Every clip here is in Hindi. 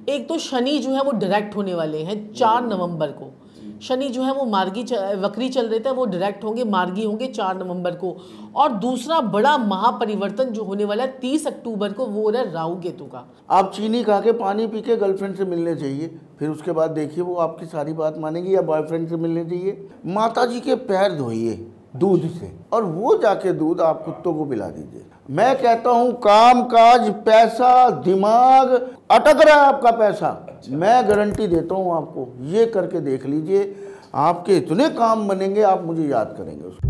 एक तो शनि जो है वो डायरेक्ट होने वाले हैं 4 नवंबर को। शनि जो है वो वक्री चल रहे थे, वो डायरेक्ट होंगे, मार्गी होंगे 4 नवंबर को। और दूसरा बड़ा महापरिवर्तन जो होने वाला है 30 अक्टूबर को, वो हो रहा है राहु केतु का। आप चीनी खा के पानी पी के गर्लफ्रेंड से मिलने चाहिए, फिर उसके बाद देखिए वो आपकी सारी बात मानेगी, या बॉयफ्रेंड से मिलने चाहिए। माता जी के पैर धोइए दूध से, और वो जाके दूध आप कुत्तों को पिला दीजिए। मैं कहता हूँ काम काज, पैसा, दिमाग अटक रहा है आपका पैसा, मैं गारंटी देता हूँ आपको, ये करके देख लीजिए, आपके इतने काम बनेंगे, आप मुझे याद करेंगे उसको।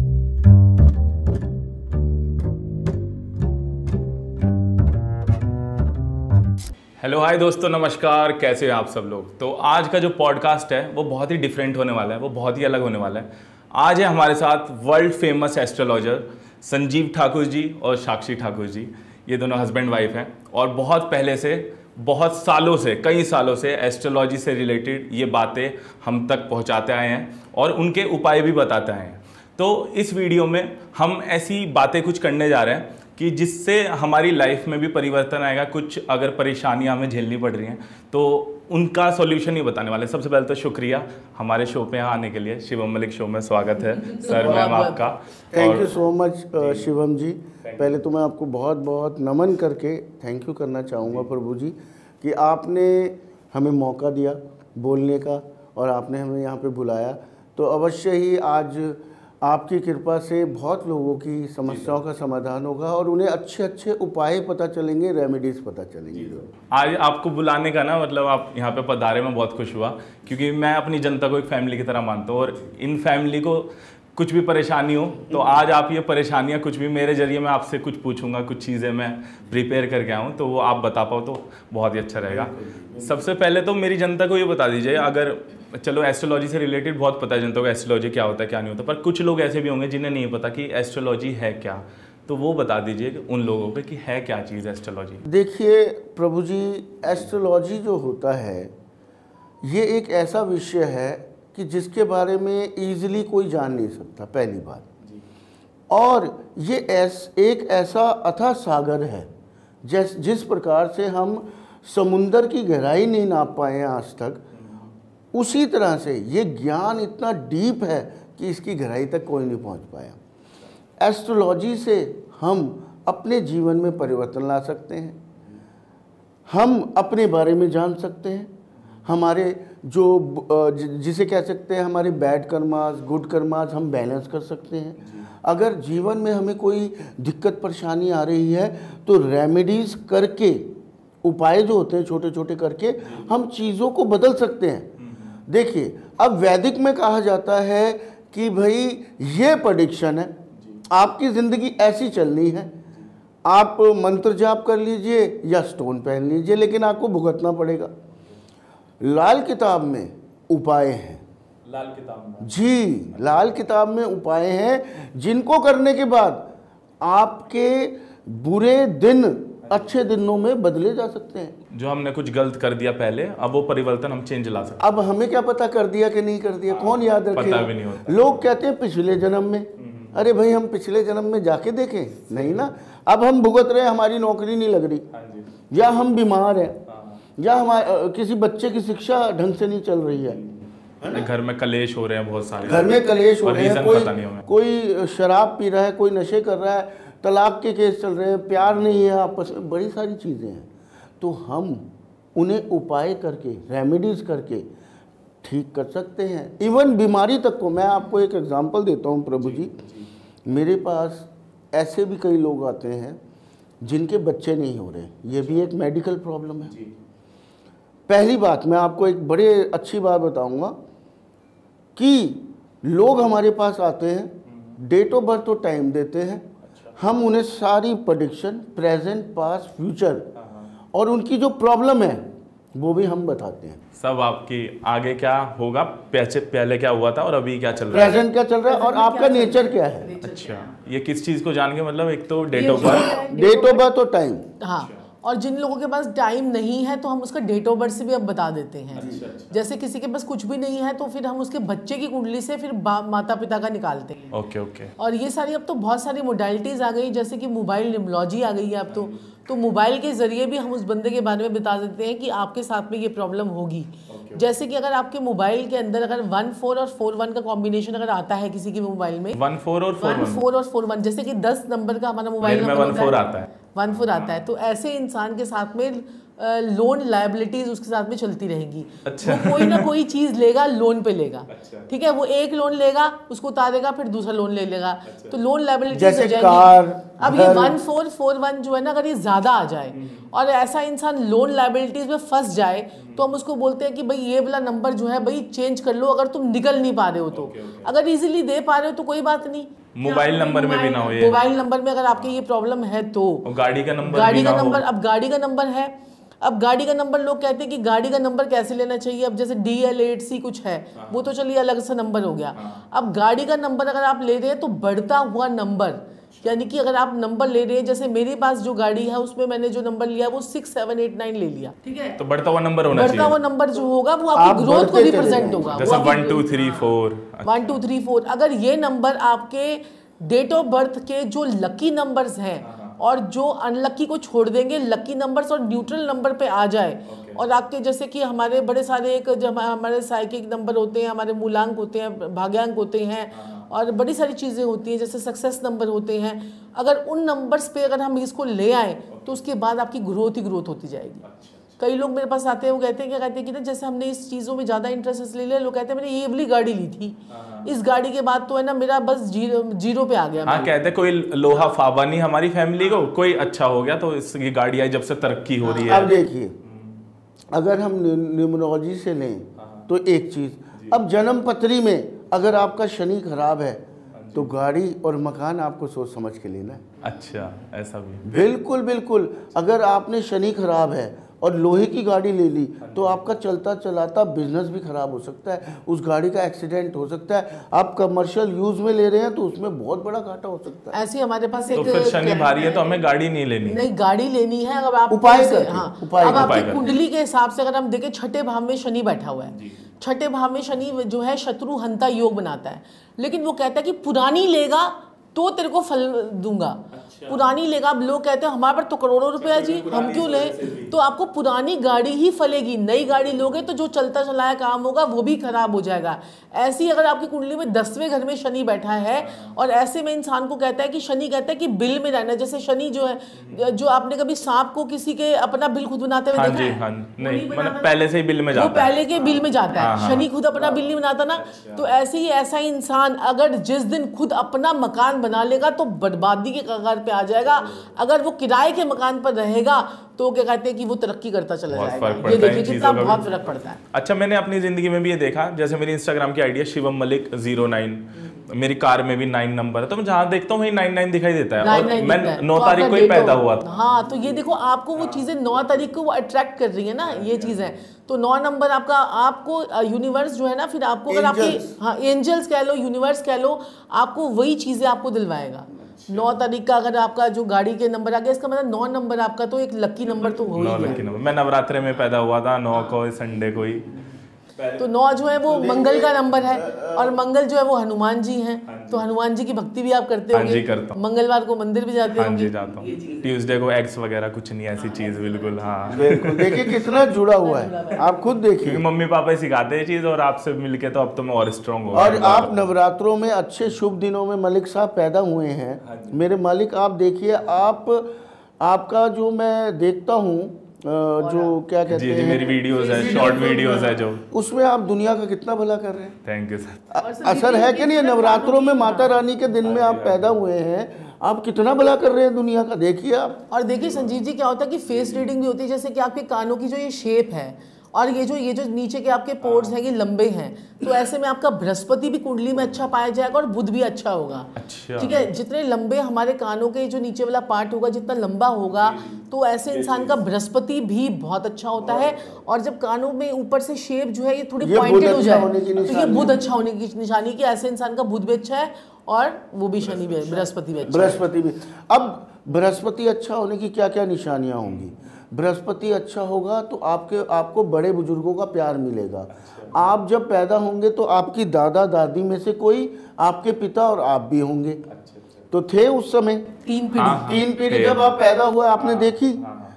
हेलो हाय दोस्तों, नमस्कार। कैसे हैं आप सब लोग। तो आज का जो पॉडकास्ट है वो बहुत ही डिफरेंट होने वाला है, वो बहुत ही अलग होने वाला है। आज है हमारे साथ world famous astrologer Sanjeev Thakur ji और साक्षी ठाकुर जी। ये दोनों हस्बैंड वाइफ हैं और बहुत पहले से, बहुत सालों से, कई सालों से एस्ट्रोलॉजी से रिलेटेड ये बातें हम तक पहुंचाते आए हैं और उनके उपाय भी बताते आए हैं। तो इस वीडियो में हम ऐसी बातें कुछ करने जा रहे हैं कि जिससे हमारी लाइफ में भी परिवर्तन आएगा। कुछ अगर परेशानियां हमें झेलनी पड़ रही हैं तो उनका सॉल्यूशन ही बताने वाले। सबसे पहले तो शुक्रिया हमारे शो पे आने के लिए। शिवम मलिक शो में स्वागत है सर, मैम आपका। Thank you so much Shivam ji. पहले तो मैं आपको बहुत बहुत नमन करके थैंक यू करना चाहूँगा प्रभु जी कि आपने हमें मौका दिया बोलने का और आपने हमें यहाँ पे बुलाया। तो अवश्य ही आज आपकी कृपा से बहुत लोगों की समस्याओं का समाधान होगा और उन्हें अच्छे अच्छे उपाय पता चलेंगे, रेमेडीज पता चलेंगे। आज आपको बुलाने का ना मतलब, आप यहाँ पे पधारे में बहुत खुश हुआ, क्योंकि मैं अपनी जनता को एक फैमिली की तरह मानता हूँ और इन फैमिली को कुछ भी परेशानी हो तो आज आप ये परेशानियाँ कुछ भी मेरे जरिए मैं आपसे कुछ पूछूंगा, कुछ चीज़ें मैं प्रिपेयर करके आऊँ तो वो आप बता पाओ तो बहुत ही अच्छा रहेगा। सबसे पहले तो मेरी जनता को ये बता दीजिए, अगर चलो एस्ट्रोलॉजी से रिलेटेड बहुत पता है जनता को एस्ट्रोलॉजी क्या होता है क्या नहीं होता, पर कुछ लोग ऐसे भी होंगे जिन्हें नहीं पता कि एस्ट्रोलॉजी है क्या, तो वो बता दीजिए उन लोगों को कि है क्या चीज़ एस्ट्रोलॉजी। देखिए प्रभु जी, एस्ट्रोलॉजी जो होता है ये एक ऐसा विषय है कि जिसके बारे में ईजिली कोई जान नहीं सकता, पहली बात। और ये एक ऐसा अथाह सागर है जिस प्रकार से हम समुंदर की गहराई नहीं नाप पाए हैं आज तक, उसी तरह से ये ज्ञान इतना डीप है कि इसकी गहराई तक कोई नहीं पहुंच पाया। एस्ट्रोलॉजी से हम अपने जीवन में परिवर्तन ला सकते हैं, हम अपने बारे में जान सकते हैं, हमारे जो जिसे कह सकते हैं हमारे बैड कर्मास, गुड कर्मास हम बैलेंस कर सकते हैं। अगर जीवन में हमें कोई दिक्कत परेशानी आ रही है तो रेमेडीज़ करके, उपाय जो होते हैं छोटे छोटे करके हम चीज़ों को बदल सकते हैं। देखिए अब वैदिक में कहा जाता है कि भाई ये प्रेडिक्शन है, आपकी ज़िंदगी ऐसी चलनी है, आप मंत्र जाप कर लीजिए या स्टोन पहन लीजिए, लेकिन आपको भुगतना पड़ेगा। लाल किताब में उपाय हैं, लाल किताब में जी, लाल किताब में उपाय हैं जिनको करने के बाद आपके बुरे दिन अच्छे दिनों में बदले जा सकते हैं। जो हमने कुछ गलत कर दिया पहले, अब वो परिवर्तन हम चेंज ला सकते हैं। अब हमें क्या पता कर दिया कि नहीं कर दिया, कौन याद रखेगा? पता भी नहीं होता। लोग कहते हैं पिछले जन्म में, अरे भाई हम पिछले जन्म में जाके देखें, नहीं ना। अब हम भुगत रहे हैं, हमारी नौकरी नहीं लग रही, या हम बीमार हैं, या हमारे किसी बच्चे की शिक्षा ढंग से नहीं चल रही है, घर में कलेश हो रहे हैं, बहुत सारे घर में कलेश हो रहे हैं, कोई शराब पी रहा है, कोई नशे कर रहा है, तलाक के केस चल रहे हैं, प्यार नहीं है आपस में, बड़ी सारी चीज़ें हैं। तो हम उन्हें उपाय करके, रेमेडीज़ करके ठीक कर सकते हैं। इवन बीमारी तक को, मैं आपको एक एग्जांपल देता हूँ प्रभु जी। मेरे पास ऐसे भी कई लोग आते हैं जिनके बच्चे नहीं हो रहे, ये भी एक मेडिकल प्रॉब्लम है। पहली बात मैं आपको एक बड़ी अच्छी बात बताऊंगा कि लोग हमारे पास आते हैं, डेट ऑफ बर्थ तो टाइम देते हैं, हम उन्हें सारी प्रेडिक्शन, प्रेजेंट, पास्ट, फ्यूचर और उनकी जो प्रॉब्लम है वो भी हम बताते हैं। सब आपकी आगे क्या होगा, पहले क्या हुआ था और अभी क्या चल रहा है, प्रेजेंट क्या चल रहा है और आपका नेचर क्या है। अच्छा, ये किस चीज़ को जान के, मतलब एक तो डेट ऑफ बर्थ और टाइम। हाँ, और जिन लोगों के पास टाइम नहीं है तो हम उसका डेट ऑफ बर्थ से भी अब बता देते हैं। अच्छा। जैसे किसी के पास कुछ भी नहीं है तो फिर हम उसके बच्चे की कुंडली से फिर माता पिता का निकालते हैं। ओके। और ये सारी अब तो बहुत सारी मोडालिटीज़ आ गई, जैसे कि मोबाइल न्यूमरोलॉजी आ गई है अब तो मोबाइल के ज़रिए भी हम उस बंदे के बारे में बता देते हैं कि आपके साथ में ये प्रॉब्लम होगी। जैसे कि अगर आपके मोबाइल के अंदर अगर 14 और 41 का कॉम्बिनेशन अगर आता है किसी के मोबाइल में, 14 और 41, जैसे कि 10 नंबर का हमारा मोबाइल नंबर 14 आता है, 14 आता है, तो ऐसे इंसान के साथ में लोन लायबिलिटीज उसके साथ में चलती रहेंगी। अच्छा। वो कोई ना कोई चीज लेगा, लोन पे लेगा। अच्छा। ठीक है, वो एक लोन लेगा, उसको उतारेगा, फिर दूसरा लोन ले लेगा। अच्छा। तो लोन लायबिलिटीज जैसे कार, अब ये 1441 जो है ना, अगर ये ज्यादा आ जाए और ऐसा इंसान लोन लायबिलिटीज में फंस जाए, तो हम उसको बोलते हैं कि भाई ये वाला नंबर जो है भाई चेंज कर लो, अगर तुम निकल नहीं पा रहे हो तो। अगर इजीली दे पा रहे हो तो कोई बात नहीं, मोबाइल नंबर में भी ना हो ये, मोबाइल नंबर में अगर आपके ये प्रॉब्लम है तो। गाड़ी का नंबर, अब गाड़ी का नंबर है, अब गाड़ी का नंबर लोग कहते हैं कि गाड़ी का नंबर कैसे लेना चाहिए। अब जैसे DL8C कुछ है, वो तो चलिए अलग से नंबर हो गया। अब गाड़ी का नंबर अगर आप ले रहे हैं तो बढ़ता हुआ नंबर, यानी कि अगर आप नंबर ले रहे हैं, जैसे मेरे पास जो गाड़ी है उसमें मैंने जो नंबर लिया वो 6789 ले लिया। ठीक है, तो बढ़ता हुआ नंबर होना चाहिए। बढ़ता हुआ नंबर जो होगा वो आपकी ग्रोथ को रिप्रेजेंट होगा, जैसे 1 2 3 4 1 2 3 4। अगर ये नंबर आपके डेट ऑफ बर्थ के जो लकी नंबर्स हैं और जो अनलकी को छोड़ देंगे, लकी नंबर्स और न्यूट्रल नंबर पे आ जाए, और आपके जैसे कि हमारे बड़े सारे एक जब हमारे साइकिक नंबर होते हैं, हमारे मूलांक होते हैं, भाग्यांक होते हैं, और बड़ी सारी चीज़ें होती हैं, जैसे सक्सेस नंबर होते हैं। अगर उन नंबर्स पे अगर हम इसको ले आए तो उसके बाद आपकी ग्रोथ ही ग्रोथ होती जाएगी। कई लोग मेरे पास आते हैं, वो कहते हैं कि ना जैसे हमने इस चीज़ों में ज़्यादा इंटरेस्ट ले लिया, लोग कहते हैं मैंने ये वाली गाड़ी ली थी, इस गाड़ी के बाद तो है ना मेरा बस जीरो पे आ गया। हाँ, कहते हैं कोई लोहा फावा नहीं हमारी फैमिली को, कोई अच्छा हो गया तो ये गाड़ी आई जब से तरक्की हो रही है। अब देखिए, अगर हम न्यूमरोलॉजी से लें तो एक चीज़, अब जन्म पत्री में अगर आपका शनि खराब है तो गाड़ी और मकान आपको सोच समझ के लेना है। अच्छा, ऐसा भी? बिल्कुल बिल्कुल। अगर आपने शनि खराब है और लोहे की गाड़ी ले ली तो आपका चलता चलाता बिजनेस भी खराब हो सकता है, उस गाड़ी का एक्सीडेंट हो सकता है। आप कमर्शियल यूज में ले रहे हैं तो उसमें बहुत बड़ा घाटा हो सकता है। ऐसे हमारे पास एक, तो फिर शनि भारी है तो हमें गाड़ी नहीं लेनी? नहीं, गाड़ी लेनी है। अगर आप उपाय अब आपकी कुंडली के हिसाब से अगर हम देखें, छठे भाव में शनि बैठा हुआ है, छठे भाव में शनि जो है शत्रु हंता योग बनाता है, लेकिन वो कहता है कि पुरानी लेगा तो तेरे को फल दूंगा। अच्छा। पुरानी लेगा। अब लोग कहते हैं हमारे पर तो करोड़ों रुपया जी, हम क्यों लें? तो आपको पुरानी गाड़ी ही फलेगी, नई गाड़ी लोगे तो जो चलता चलाया काम होगा वो भी खराब हो जाएगा। ऐसी अगर आपकी कुंडली में 10वें घर में शनि बैठा है और ऐसे में इंसान को कहता है कि शनि कहता है कि बिल में रहना। जैसे शनि जो है, जो आपने कभी सांप को किसी के अपना बिल खुद बनाते हुए देखा है? हाँ, नहीं, मतलब पहले से ही बिल में जाता है, वो पहले के बिल में जाता है। शनि खुद अपना बिल नहीं बनाता ना। तो ऐसे ही ऐसा इंसान अगर जिस दिन खुद अपना मकान बना लेगा तो बर्बादी के कगार पे आ जाएगा। अगर वो किराए के मकान पर रहेगा तो क्या कहते हैं कि वो तरक्की करता चला जाएगा। ये देखिए कितना बहुत फर्क पड़ता है। अच्छा, मैंने अपनी जिंदगी में भी ये देखा, जैसे मेरी इंस्टाग्राम की आईडी है शिवम मलिक 09, मेरी कार में भी 9 नंबर है, तो मैं जहाँ देखता हूँ 99 दिखाई देता है, और मैं 9 तारीख को ही पैदा हुआ था। हाँ, तो ये देखो आपको वो चीजें 9 तारीख को वो अट्रैक्ट कर रही है ना, ये चीजें। तो 9 नंबर आपका, आपको यूनिवर्स जो है ना, फिर आपको अगर आपकी, हाँ, एंजल्स कह लो, यूनिवर्स कह लो, आपको वही चीजें आपको दिलवाएगा। 9 तारीख का अगर आपका जो गाड़ी के नंबर आ गया, इसका मतलब 9 नंबर आपका तो एक लकी नंबर तो हो ही गया। 9 लकी नंबर। मैं नवरात्रे में पैदा हुआ था 9 को, संडे को ही। तो 9 जो है वो मंगल का नंबर है, और मंगल जो है वो हनुमान जी हैं। तो हनुमान जी की भक्ति भी आप करते होंगे? हाँ जी, करता हूँ। मंगलवार को मंदिर भी जाते होंगे? हाँ जी, जाता हूँ। ट्यूसडे को एग्स वगैरह कुछ नहीं, ऐसी चीज बिल्कुल। हाँ, बिल्कुल। देखिए कितना जुड़ा हुआ है, आप खुद देखिए। क्योंकि मम्मी पापा ही सिखाते हैं चीज, और आपसे मिलके तो अब तो मैं और स्ट्रॉन्ग हो। और आप नवरात्रों में अच्छे शुभ दिनों में मलिक साहब पैदा हुए हैं। मेरे मालिक, आप देखिए, आपका जो मैं देखता हूँ, जो क्या कहते हैं, मेरी वीडियोस है, शॉर्ट वीडियोस है जो, उसमें आप दुनिया का कितना भला कर रहे हैं। Thank you sir. असर है कि नहीं? नवरात्रों में माता रानी के दिन में आप पैदा हुए हैं, आप कितना भला कर रहे हैं दुनिया का, देखिए आप। और देखिए संजीव जी, क्या होता है कि फेस रीडिंग भी होती है, जैसे कि आपके कानों की जो ये शेप है और ये जो नीचे के आपके पोर्स हैं ये लंबे हैं, तो ऐसे में आपका बृहस्पति भी कुंडली में अच्छा पाया जाएगा और बुध भी अच्छा होगा। अच्छा। ठीक है, जितने लंबे हमारे कानों के जो नीचे वाला पार्ट होगा, जितना लंबा होगा, तो ऐसे इंसान का बृहस्पति भी बहुत अच्छा होता है। और जब कानों में ऊपर से शेप जो है ये थोड़ी पॉइंटेड हो जाए तो ये बुध अच्छा होने की निशानी, कि ऐसे इंसान का बुध भी अच्छा है और वो भी शनि भी, बृहस्पति भी अच्छा है। बृहस्पति भी। अब बृहस्पति अच्छा होने की क्या क्या निशानियां होंगी? बृहस्पति अच्छा होगा तो आपको बड़े बुजुर्गों का प्यार मिलेगा। आप जब पैदा होंगे तो आपकी दादा दादी में से कोई आपके पिता और आप भी होंगे। तो थे उस समय। 3 पीढ़ी। 3 पीढ़ी जब आप पैदा हुआ आपने देखी,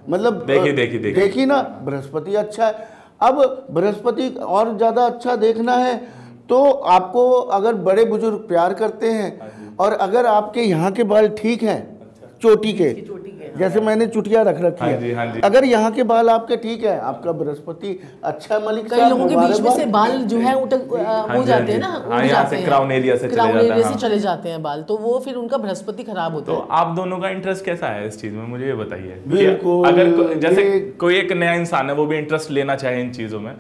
मतलब देखी ना, बृहस्पति अच्छा है। अब बृहस्पति और ज़्यादा अच्छा देखना है तो आपको, अगर बड़े बुजुर्ग प्यार करते हैं और अगर आपके यहाँ के बाल ठीक हैं, चोटी के, जैसे मैंने चुटिया रख रखी है, अगर यहाँ के बाल आपके ठीक है, आपका बृहस्पति अच्छा। मलिक कई लोगों के बीच में से बाल जो है हो जाते हैं ना, यहाँ से क्राउन एरिया से चले जाते हैं बाल, तो वो फिर उनका बृहस्पति खराब होता है। तो आप दोनों का इंटरेस्ट कैसा है इस चीज में, मुझे ये बताइए। बिल्कुल, अगर जैसे कोई एक नया इंसान है, वो भी इंटरेस्ट लेना चाहे इन चीजों में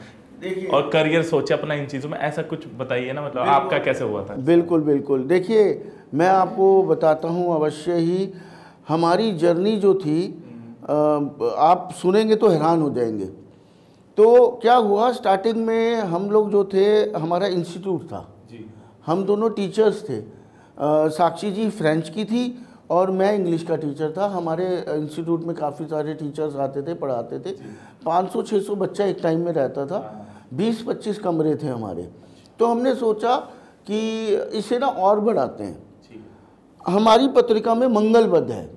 और करियर सोचे अपना इन चीजों में, ऐसा कुछ बताइए ना, मतलब आपका कैसे हुआ था? बिल्कुल बिल्कुल, देखिए मैं आपको बताता हूँ अवश्य ही। हमारी जर्नी जो थी, आप सुनेंगे तो हैरान हो जाएंगे। तो क्या हुआ, स्टार्टिंग में हम लोग जो थे, हमारा इंस्टीट्यूट था जी। हम दोनों टीचर्स थे। साक्षी जी फ्रेंच की थी और मैं इंग्लिश का टीचर था। हमारे इंस्टीट्यूट में काफ़ी सारे टीचर्स आते थे, पढ़ाते थे। 500-600 बच्चा एक टाइम में रहता था। 20-25 कमरे थे हमारे। तो हमने सोचा कि इसे ना और बढ़ाते हैं। हमारी पत्रिका में मंगलबद्ध है,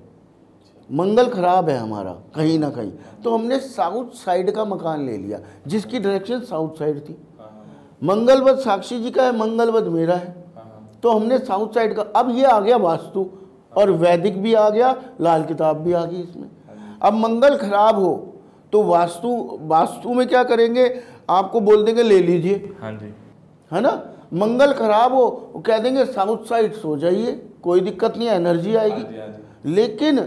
मंगल खराब है हमारा कहीं ना कहीं, तो हमने साउथ साइड का मकान ले लिया, जिसकी डायरेक्शन साउथ साइड थी। मंगलबद्ध साक्षी जी का है, मंगलबद्ध मेरा है, तो हमने साउथ साइड का। अब ये आ गया वास्तु, और वैदिक भी आ गया, लाल किताब भी आ गई इसमें। अब मंगल खराब हो तो वास्तु में क्या करेंगे, आपको बोल देंगे ले लीजिए, हाँ जी, है ना। मंगल खराब हो, वो कह देंगे साउथ साइड सो जाइए, कोई दिक्कत नहीं है, एनर्जी आएगी। लेकिन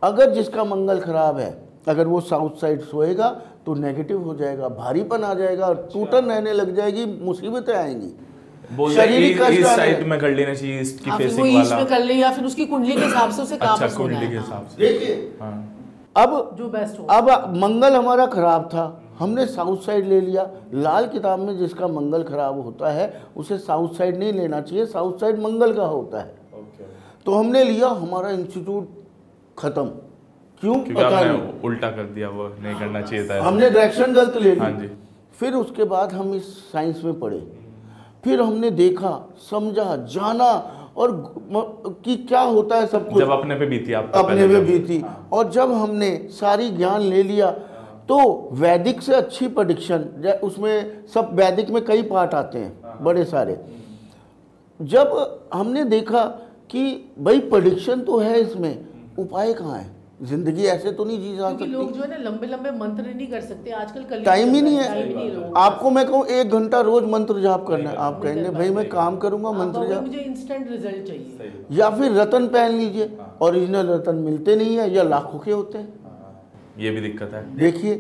अगर जिसका मंगल खराब है, अगर वो साउथ साइड सोएगा तो नेगेटिव हो जाएगा, भारीपन आ जाएगा, टूटन रहने लग जाएगी, मुसीबतें आएंगी, शरीर का इस साइड में कर लेना चाहिए, इसकी फेसिंग वाला में कर ले, या फिर उसकी कुंडली के हिसाब से उसे काम अच्छा, कुंडली के हिसाब से। देखिए अब जो बेस्ट हो। अब मंगल हमारा खराब था, हमने साउथ साइड ले लिया। लाल किताब में जिसका मंगल खराब होता है उसे साउथ साइड नहीं लेना चाहिए, साउथ साइड मंगल का होता है। तो हमने लिया, हमारा इंस्टीट्यूट खत्म। क्यों पता नहीं, उल्टा कर दिया, वो नहीं करना चाहिए था, हमने डायरेक्शन गलत ले ली। हाँ जी। फिर उसके बाद हम इस साइंस में पढ़े, फिर हमने देखा, समझा, जाना, और कि क्या होता है सब कुछ। जब अपने पे बीती, आप अपने पे बीती, और जब हमने सारी ज्ञान ले लिया तो वैदिक से अच्छी प्रेडिक्शन, उसमें सब वैदिक में कई पार्ट आते हैं बड़े सारे। जब हमने देखा कि भाई प्रेडिक्शन तो है इसमें, उपाय कहाँ है, जिंदगी ऐसे तो नहीं जी जा सकती। लोग जो है ना लंबे लंबे मंत्र नहीं कर सकते आजकल, टाइम ही नहीं है। आपको मैं कहूँ 1 घंटा रोज मंत्र जाप करना है, आप कहेंगे भाई मैं काम करूंगा मंत्र जाप, मुझे इंस्टेंट रिजल्ट चाहिए। या फिर रतन पहन लीजिए, ओरिजिनल रतन मिलते नहीं है, या लाखों के होते हैं, ये भी दिक्कत है। देखिए,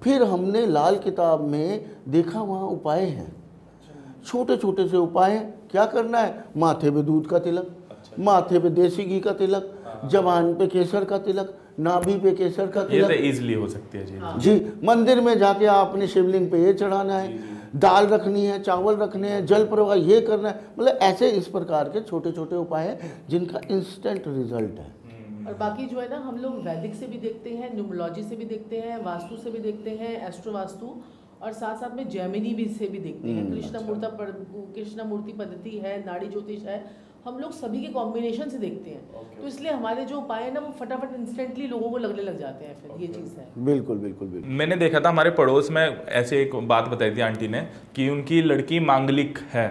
फिर हमने लाल किताब में देखा, वहाँ उपाय हैं, छोटे छोटे से उपाय हैं। क्या करना है, माथे पे दूध का तिलक, माथे पे देसी घी का तिलक, जबान पे केसर का तिलक, नाभि पे केसर का तिलक, ये तो इजीली हो सकती है जी। मंदिर में जाके आपने शिवलिंग पे ये चढ़ाना है, दाल रखनी है, चावल रखने हैं, जल प्रवाह ये करना है। मतलब ऐसे इस प्रकार के छोटे छोटे उपाय हैं जिनका इंस्टेंट रिजल्ट है। और बाकी जो है ना, हम लोग वैदिक से भी देखते हैं, न्यूमरोलॉजी से भी देखते हैं, वास्तु से भी देखते हैं, एस्ट्रो वास्तु, और साथ साथ में जैमिनी भी से भी देखते हैं। कृष्णमूर्ति पद्धति है, नाड़ी ज्योतिष है, हम लोग सभी के कॉम्बिनेशन से देखते हैं। तो इसलिए हमारे जो उपाय है ना, वो फटाफट इंस्टेंटली लोगों को लगने लग जाते हैं। फिर ये चीज़ है। बिल्कुल बिल्कुल बिल्कुल। मैंने देखा था हमारे पड़ोस में, ऐसे एक बात बताई थी आंटी ने कि उनकी लड़की मांगलिक है,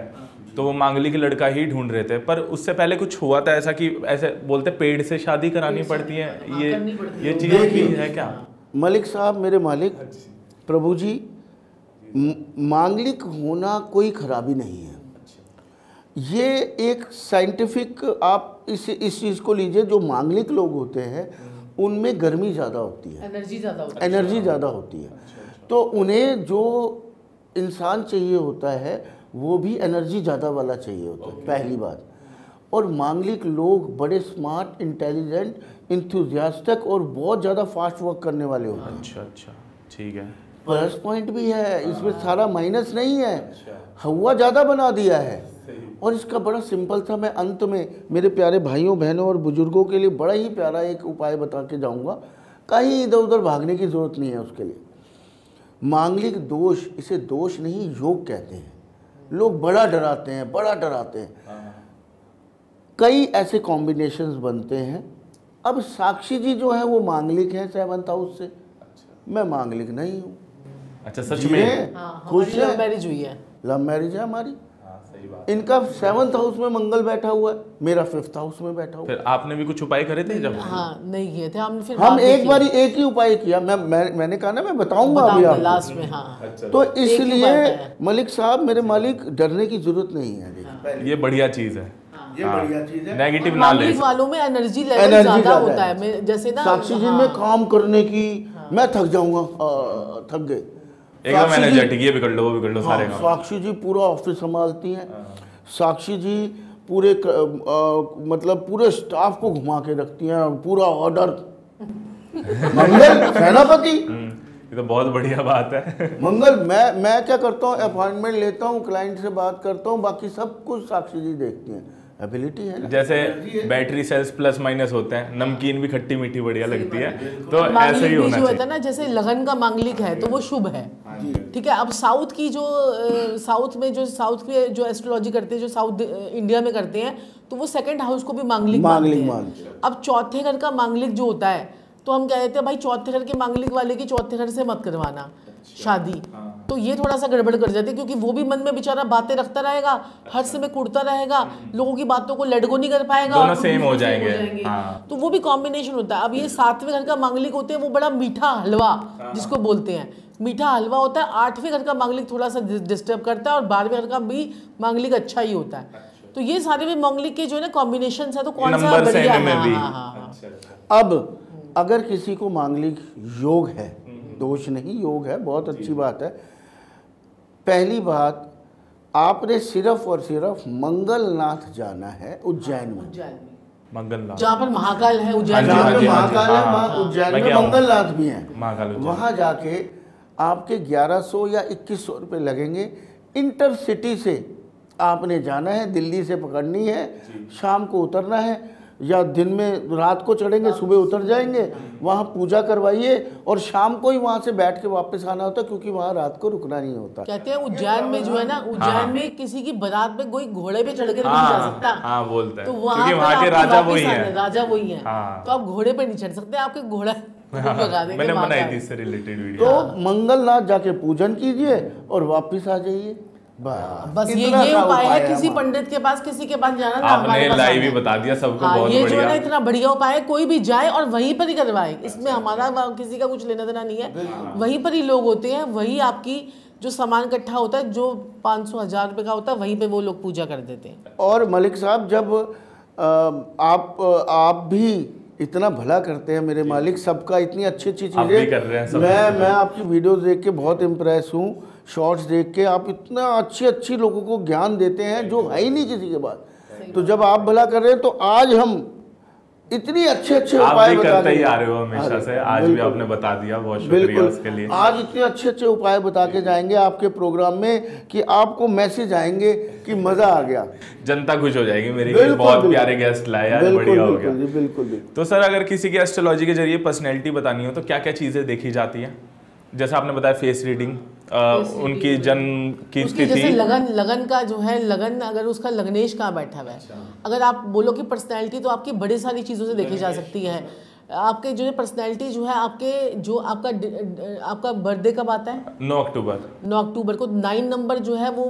तो वो मांगलिक लड़का ही ढूंढ रहे थे। पर उससे पहले कुछ हुआ था ऐसा कि ऐसे बोलते पेड़ से शादी करानी पड़ती है, ये चीज़ है क्या? मलिक साहब, मेरे मालिक, प्रभु जी, मांगलिक होना कोई खराबी नहीं है। ये एक साइंटिफिक, आप इस चीज़ को लीजिए, जो मांगलिक लोग होते हैं उनमें गर्मी ज़्यादा होती है, एनर्जी ज़्यादा होती है। तो उन्हें जो इंसान चाहिए होता है वो भी एनर्जी ज़्यादा वाला चाहिए होता है, पहली बात। और मांगलिक लोग बड़े स्मार्ट, इंटेलिजेंट, इंथुजियास्टिक और बहुत ज़्यादा फास्ट वर्क करने वाले होते हैं। अच्छा, ठीक है। प्लस पॉइंट भी है इसमें, सारा माइनस नहीं है। हवा ज़्यादा बना दिया है। और इसका बड़ा सिंपल था, मैं अंत में मेरे प्यारे भाइयों बहनों और बुजुर्गों के लिए बड़ा ही प्यारा एक उपाय बता के जाऊंगा। कहीं इधर उधर भागने की ज़रूरत नहीं है उसके लिए। मांगलिक दोष, इसे दोष नहीं योग कहते हैं। लोग बड़ा डराते हैं, बड़ा डराते हैं। कई ऐसे कॉम्बिनेशंस बनते हैं। अब साक्षी जी जो है वो मांगलिक हैं 7th हाउस से, मैं मांगलिक नहीं हूँ। अच्छा, सच जी में? हैं, हाँ, खुश हमारी लव है, मैरिज हुई है। लव मैरिज है हमारी। हाँ, सही बात। इनका 7th हाउस में मंगल बैठा हुआ है, मेरा 5th हाउस में बैठा हुआ है। फिर आपने भी कुछ उपाय करे थे जब? हाँ, नहीं किए थे हमने, फिर हम बाद में एक किए। बारी एक ही उपाय किया, मैंने कहा ना मैं बताऊंगा अभी बताऊंगा आपको। लास्ट में। हाँ, अच्छा, तो एक ही इसलिए बात है। मलिक साहब, मेरे मालिक, डरने की जरूरत नहीं है। देखिए, ये बढ़िया चीज है। ये बढ़िया चीज है। नेगेटिव ना ले। मांगलिक वालों में एनर्जी लेवल एनर्जी ज्यादा ज्यादा होता है। है। जैसे ना, साक्षी जी हाँ, में काम करने की, मैं थक जाऊंगा, थक गए। एकदम साक्षी जी- एनर्जेटिक, ये भी कर लो वो भी कर लो, हाँ, सारे काम। साक्षी जी पूरा ऑफिस संभालती हैं। साक्षी जी पूरे मतलब पूरे स्टाफ को घुमा के रखती हैं, पूरा ऑर्डर। मंगल सेनापति, ये तो बहुत बढ़िया बात है। मंगल, मैं क्या करता हूँ, अपॉइंटमेंट लेता हूँ, क्लाइंट से बात करता हूँ, बाकी सब कुछ साक्षी जी देखती हैं। एबिलिटी है ना। जैसे बैटरी सेल्स प्लस माइनस होते हैं, नमकीन भी खट्टी मीठी बढ़िया लगती है, तो ऐसे मांगलिक ही भी होना जो होता है चाहिए। ना, जैसे लगन का मांगलिक है तो वो शुभ है। ठीक है। अब साउथ की जो साउथ में जो साउथ के जो एस्ट्रोलॉजी करते हैं, जो साउथ इंडिया में करते हैं, तो वो 2nd हाउस को भी मांगलिक मानते हैं। अब चौथे घर का मांगलिक जो होता है, तो हम कहते हैं भाई चौथे घर के मांगलिक वाले की चौथे घर से मत करवाना शादी। तो ये थोड़ा सा गड़बड़ कर जाते हैं, क्योंकि वो भी मन में बेचारा बातें रखता रहेगा, हर समय कुड़ता रहेगा, लोगों की बातों को लेट गो नहीं कर पाएगा, दोनों और सेम हो same जाएंगे। हाँ। तो वो भी कॉम्बिनेशन होता है। अब ये 7वें घर का मांगलिक होते हैं, वो बड़ा मीठा हलवा जिसको बोलते हैं, मीठा हलवा होता है। 8वें घर का मांगलिक थोड़ा सा डिस्टर्ब करता है, और 12वें घर का भी मांगलिक अच्छा ही होता है। तो ये सारे भी मांगलिक के जो है ना कॉम्बिनेशन है, तो कौन सा नंबर बढ़िया सेम है? में भी। हाँ, हाँ, हाँ। अब अगर किसी को मांगलिक योग है, दोष नहीं, योग है, बहुत अच्छी बात है। पहली बात, आपने सिर्फ और सिर्फ मंगलनाथ जाना है उज्जैन में। उज्जैन में, मंगलनाथ, जहाँ पर महाकाल है उज्जैन हाँ जी, जहाँ हाँ पे जी, हाँ जी, महाकाल है, हाँ, वहाँ हाँ। उज्जैन मैं में गया हूँ। मंगलनाथ भी हैं। महाकाल उज्जैन। वहाँ जाके आपके 1100 या 2100 रुपये लगेंगे। इंटरसिटी से आपने जाना है, दिल्ली से पकड़नी है, शाम को उतरना है, या दिन में रात को चढ़ेंगे, सुबह उतर जाएंगे, वहाँ पूजा करवाइए, और शाम को ही वहाँ से बैठ के वापस आना होता है, क्योंकि वहाँ रात को रुकना नहीं होता। कहते हैं उज्जैन में जो है ना, उज्जैन में किसी की बारात में कोई घोड़े पे चढ़ के नहीं जा सकता। हाँ, बोलते हैं, तो क्योंकि वहाँ वहाँ के राजा वही हैं। राजा वही हैं। हाँ। तो आप घोड़े पे नहीं चढ़ सकते, आपके घोड़ा भगा देंगे। मैंने बनाई महाकाल। थी इससे रिलेटेड वीडियो। तो मंगलनाथ जाके पूजन कीजिए और वापस आ जाइए। बस ये इतना सा उपाय है। किसी हमारा। पंडित के पास, किसी के पास जाना ना, हमारे आपने पास लाइव आना ही है। बता दिया सबको, हाँ, बहुत ये जो है ना बढ़िया। इतना बढ़िया उपाय है, कोई भी जाए और वहीं पर ही करवाए। इसमें हमारा किसी का कुछ लेना देना नहीं है, वहीं पर ही लोग होते हैं, वही आपकी जो सामान इकट्ठा होता है, जो 500-1000 रुपये का होता है, वहीं पे वो लोग पूजा कर देते हैं। और मलिक साहब, जब आप भी इतना भला करते हैं मेरे मालिक, सबका इतनी अच्छी अच्छी आप भी चीज़ें कर रहे हैं सब। मैं आपकी वीडियोस देख के बहुत इम्प्रेस हूँ। शॉर्ट्स देख के आप इतना अच्छी लोगों को ज्ञान देते हैं जो है ही नहीं किसी के पास। तो जब आप भला कर रहे हैं, तो आज हम इतनी अच्छे आप उपाय भी बता करते ही के- आ रहे हो हमेशा से, आज भी बिल्कुल। आपने बता दिया, बहुत शुक्रिया बिल्कुल, उसके लिए। आज इतने अच्छे उपाय बता के जाएंगे आपके प्रोग्राम में कि आपको मैसेज आएंगे कि मजा आ गया। जनता खुश हो जाएगी मेरी, कि बिल्कुल, बहुत बिल्कुल। प्यारे गेस्ट लाए यार, बिल्कुल, बढ़िया हो बिल्कुल गया। जी, बिल्कुल बिल्कुल। तो सर, अगर किसी की एस्ट्रोलॉजी के जरिए पर्सनैलिटी बतानी हो तो क्या क्या चीज़ें देखी जाती हैं? जैसे आपने बताया फेस रीडिंग, उनकी जन्म की उसकी जैसे तिथि। लगन का जो है, लगन अगर उसका लग्नेश कहाँ बैठा हुआ है, अगर आप बोलो कि पर्सनैलिटी, तो आपकी बड़ी सारी चीज़ों से देखी जा सकती है। आपके जो है पर्सनैलिटी जो है, आपके जो आपका बर्थडे कब आता है? 9 अक्टूबर। 9 अक्टूबर को 9 नंबर जो है वो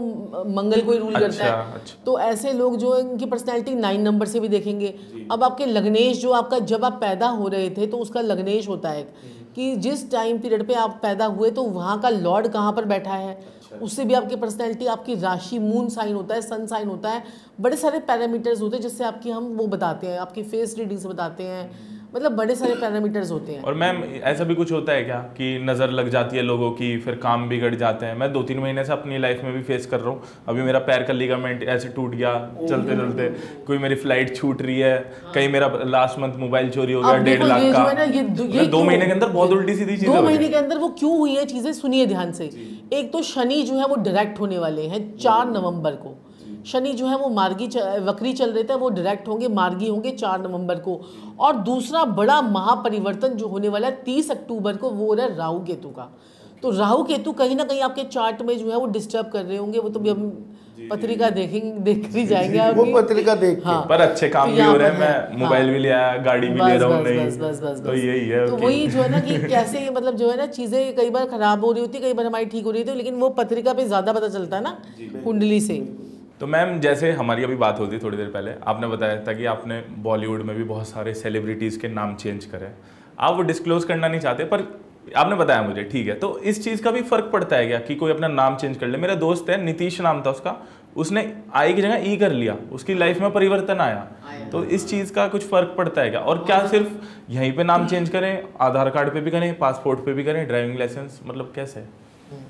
मंगल को ही रूल करता है। अच्छा। तो ऐसे लोग जो इनकी पर्सनैलिटी 9 नंबर से भी देखेंगे। अब आपके लग्नेश जो आपका, जब आप पैदा हो रहे थे तो उसका लग्नेश होता है कि जिस टाइम पीरियड पे आप पैदा हुए तो वहाँ का लॉर्ड कहाँ पर बैठा है, उससे भी आपकी पर्सनैलिटी, आपकी राशि, मून साइन होता है, सन साइन होता है, बड़े सारे पैरामीटर्स होते हैं जिससे आपकी हम वो बताते हैं, आपकी फेस रीडिंग से बताते हैं, मतलब बड़े सारे पैरामीटर्स होते हैं। और मैम, ऐसा भी कुछ होता है क्या कि नज़र लग जाती है लोगों की, फिर काम बिगड़ जाते हैं? मैं 2-3 महीने से अपनी लाइफ में भी फेस कर रहा हूँ। अभी मेरा पैर का लिगामेंट ऐसे टूट गया चलते चलते, कोई मेरी फ्लाइट छूट रही है, कहीं मेरा लास्ट मंथ मोबाइल चोरी हो गया अब 1.5 देखो, लाख ये का। जो है ना, ये 2 क्यों? महीने के अंदर बहुत उल्टी सीधी चीजें 2 हो रही महीने हैं। के अंदर वो क्यों हुई है चीजें, सुनिए ध्यान से। एक तो शनि जो है वो डायरेक्ट होने वाले हैं 4 नवंबर को। शनि जो है वो वक्री चल रहे थे, वो डायरेक्ट होंगे, मार्गी होंगे 4 नवंबर को। और दूसरा बड़ा महापरिवर्तन जो होने वाला है 30 अक्टूबर को, वो हो रहा है राहु केतु का। तो राहु केतु कहीं ना कहीं आपके चार्ट में जो है वो डिस्टर्ब कर रहे होंगे, वो तो भी हम पत्रिका देखेंगे, देख ही जाएंगे आप वो भी। पत्रिका देख के। हाँ। पर अच्छे काम तो भी हो रहे यहाँ हैं, पर मैं है। मोबाइल भी ले आया, गाड़ी भी ले रहा हूँ, नहीं तो यही है। तो वही जो है ना कि कैसे मतलब जो है ना चीज़ें कई बार खराब हो रही होती है, कई बार हमारी ठीक हो रही होती है, लेकिन वो पत्रिका पे ज़्यादा पता चलता है ना कुंडली से। तो मैम जैसे हमारी अभी बात होती थोड़ी देर पहले, आपने बताया था कि आपने बॉलीवुड में भी बहुत सारे सेलिब्रिटीज़ के नाम चेंज करे, आप वो डिस्क्लोज करना नहीं चाहते, पर आपने बताया मुझे, ठीक है। तो इस चीज़ का भी फर्क पड़ता है क्या कि कोई अपना नाम चेंज कर ले? मेरा दोस्त है, नीतीश नाम था उसका, उसने आई की जगह ई कर लिया, उसकी लाइफ में परिवर्तन आया। तो इस चीज़ का कुछ फर्क पड़ता है क्या? और क्या सिर्फ यहीं पे नाम चेंज करें, आधार कार्ड पे भी करें, पासपोर्ट पे भी करें, ड्राइविंग लाइसेंस, मतलब कैसे?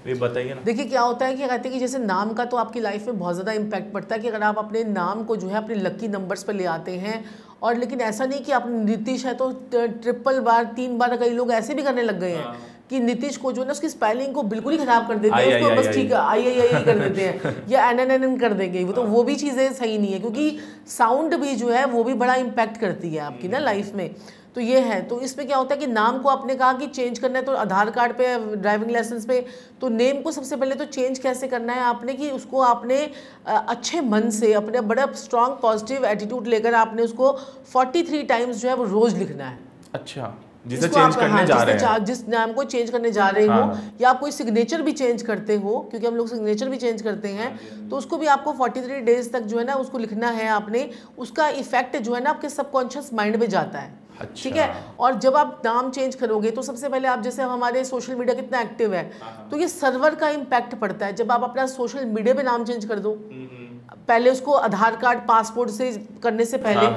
ये बताइए ना। देखिए क्या होता है कि कहते हैं कि जैसे नाम का तो आपकी लाइफ में बहुत ज़्यादा इम्पैक्ट पड़ता है कि अगर आप अपने नाम को जो है अपने लकी नंबर्स पर ले आते हैं, और लेकिन ऐसा नहीं कि आप नीतीश है तो ट्रिपल बार 3 बार कई लोग ऐसे भी करने लग गए हैं कि नीतीश को जो है ना उसकी स्पेलिंग को बिल्कुल ही खराब कर देते हैं, उसको बस ठीक है आई कर देते हैं या एन कर देंगे। वो भी चीज़ें सही नहीं है, क्योंकि साउंड भी जो है वो भी बड़ा इम्पैक्ट करती है आपकी ना लाइफ में। तो ये है, तो इसमें क्या होता है कि नाम को आपने कहा कि चेंज करना है, तो आधार कार्ड पे, ड्राइविंग लाइसेंस पे, तो नेम को सबसे पहले तो चेंज कैसे करना है आपने कि उसको आपने अच्छे मन से, अपने बड़ा स्ट्रॉन्ग पॉजिटिव एटीट्यूड लेकर आपने उसको 43 टाइम्स जो है वो रोज लिखना है। अच्छा, जिसे चेंज करने जा रहे हैं, जिस नाम को चेंज करने जा रहे हो, या आप कोई सिग्नेचर भी चेंज करते हो, क्योंकि हम लोग सिग्नेचर भी चेंज करते हैं, तो उसको भी आपको 43 डेज तक जो है ना उसको लिखना है आपने। उसका इफेक्ट जो है ना आपके सबकॉन्शियस माइंड में जाता है। अच्छा। ठीक है। और जब आप नाम चेंज करोगे तो सबसे पहले आप, जैसे हमारे सोशल मीडिया कितना एक्टिव है, तो ये सर्वर का इम्पैक्ट पड़ता है। जब आप अपना सोशल मीडिया पे नाम चेंज कर दो, पहले उसको आधार कार्ड पासपोर्ट से करने से पहले,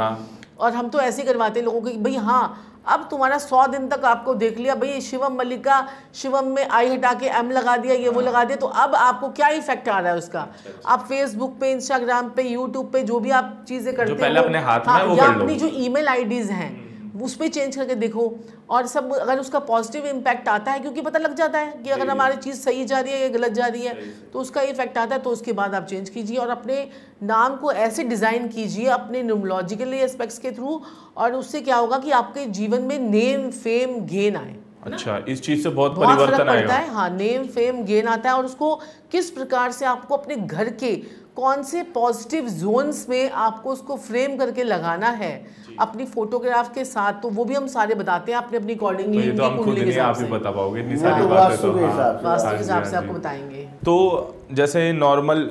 और हम तो ऐसे ही करवाते हैं लोगों को कि भाई हाँ अब तुम्हारा 100 दिन तक आपको देख लिया भाई, शिवम मल्लिका, शिवम में आई हटा के एम लगा दिया, ये वो लगा दिया, तो अब आपको क्या इफेक्ट आ रहा है उसका। आप फेसबुक पे, इंस्टाग्राम पे, यूट्यूब पे जो भी आप चीजें करते हो, पहले अपने हाथ में वो या कर लो। अपनी जो ईमेल आईडीज हैं उस पर चेंज करके देखो, और सब अगर उसका पॉजिटिव इम्पैक्ट आता है, क्योंकि पता लग जाता है कि अगर हमारी चीज़ सही जा रही है या गलत जा रही है, तो उसका इफेक्ट आता है, तो उसके बाद आप चेंज कीजिए और अपने नाम को ऐसे डिज़ाइन कीजिए अपने न्यूमरोलॉजिकल एस्पेक्ट्स के थ्रू, और उससे क्या होगा कि आपके जीवन में नेम फेम गेन आए। अच्छा, इस चीज से बहुत फर्क परिवर्तन पड़ता आएगा। है। हाँ, नेम फेम गेन आता है, और उसको किस प्रकार से आपको अपने घर के कौन से पॉजिटिव जोन्स में आपको उसको फ्रेम करके लगाना है अपनी फोटोग्राफ के साथ, तो वो भी हम सारे बताते हैं अपने अपनी अकॉर्डिंगली। तो ये तो हम खुद नहीं आप ही बता पाओगे, इतनी सारी तो बातें तो वास्तु के हिसाब से। वास्तु के हिसाब से आपको बताएंगे। तो जैसे नॉर्मल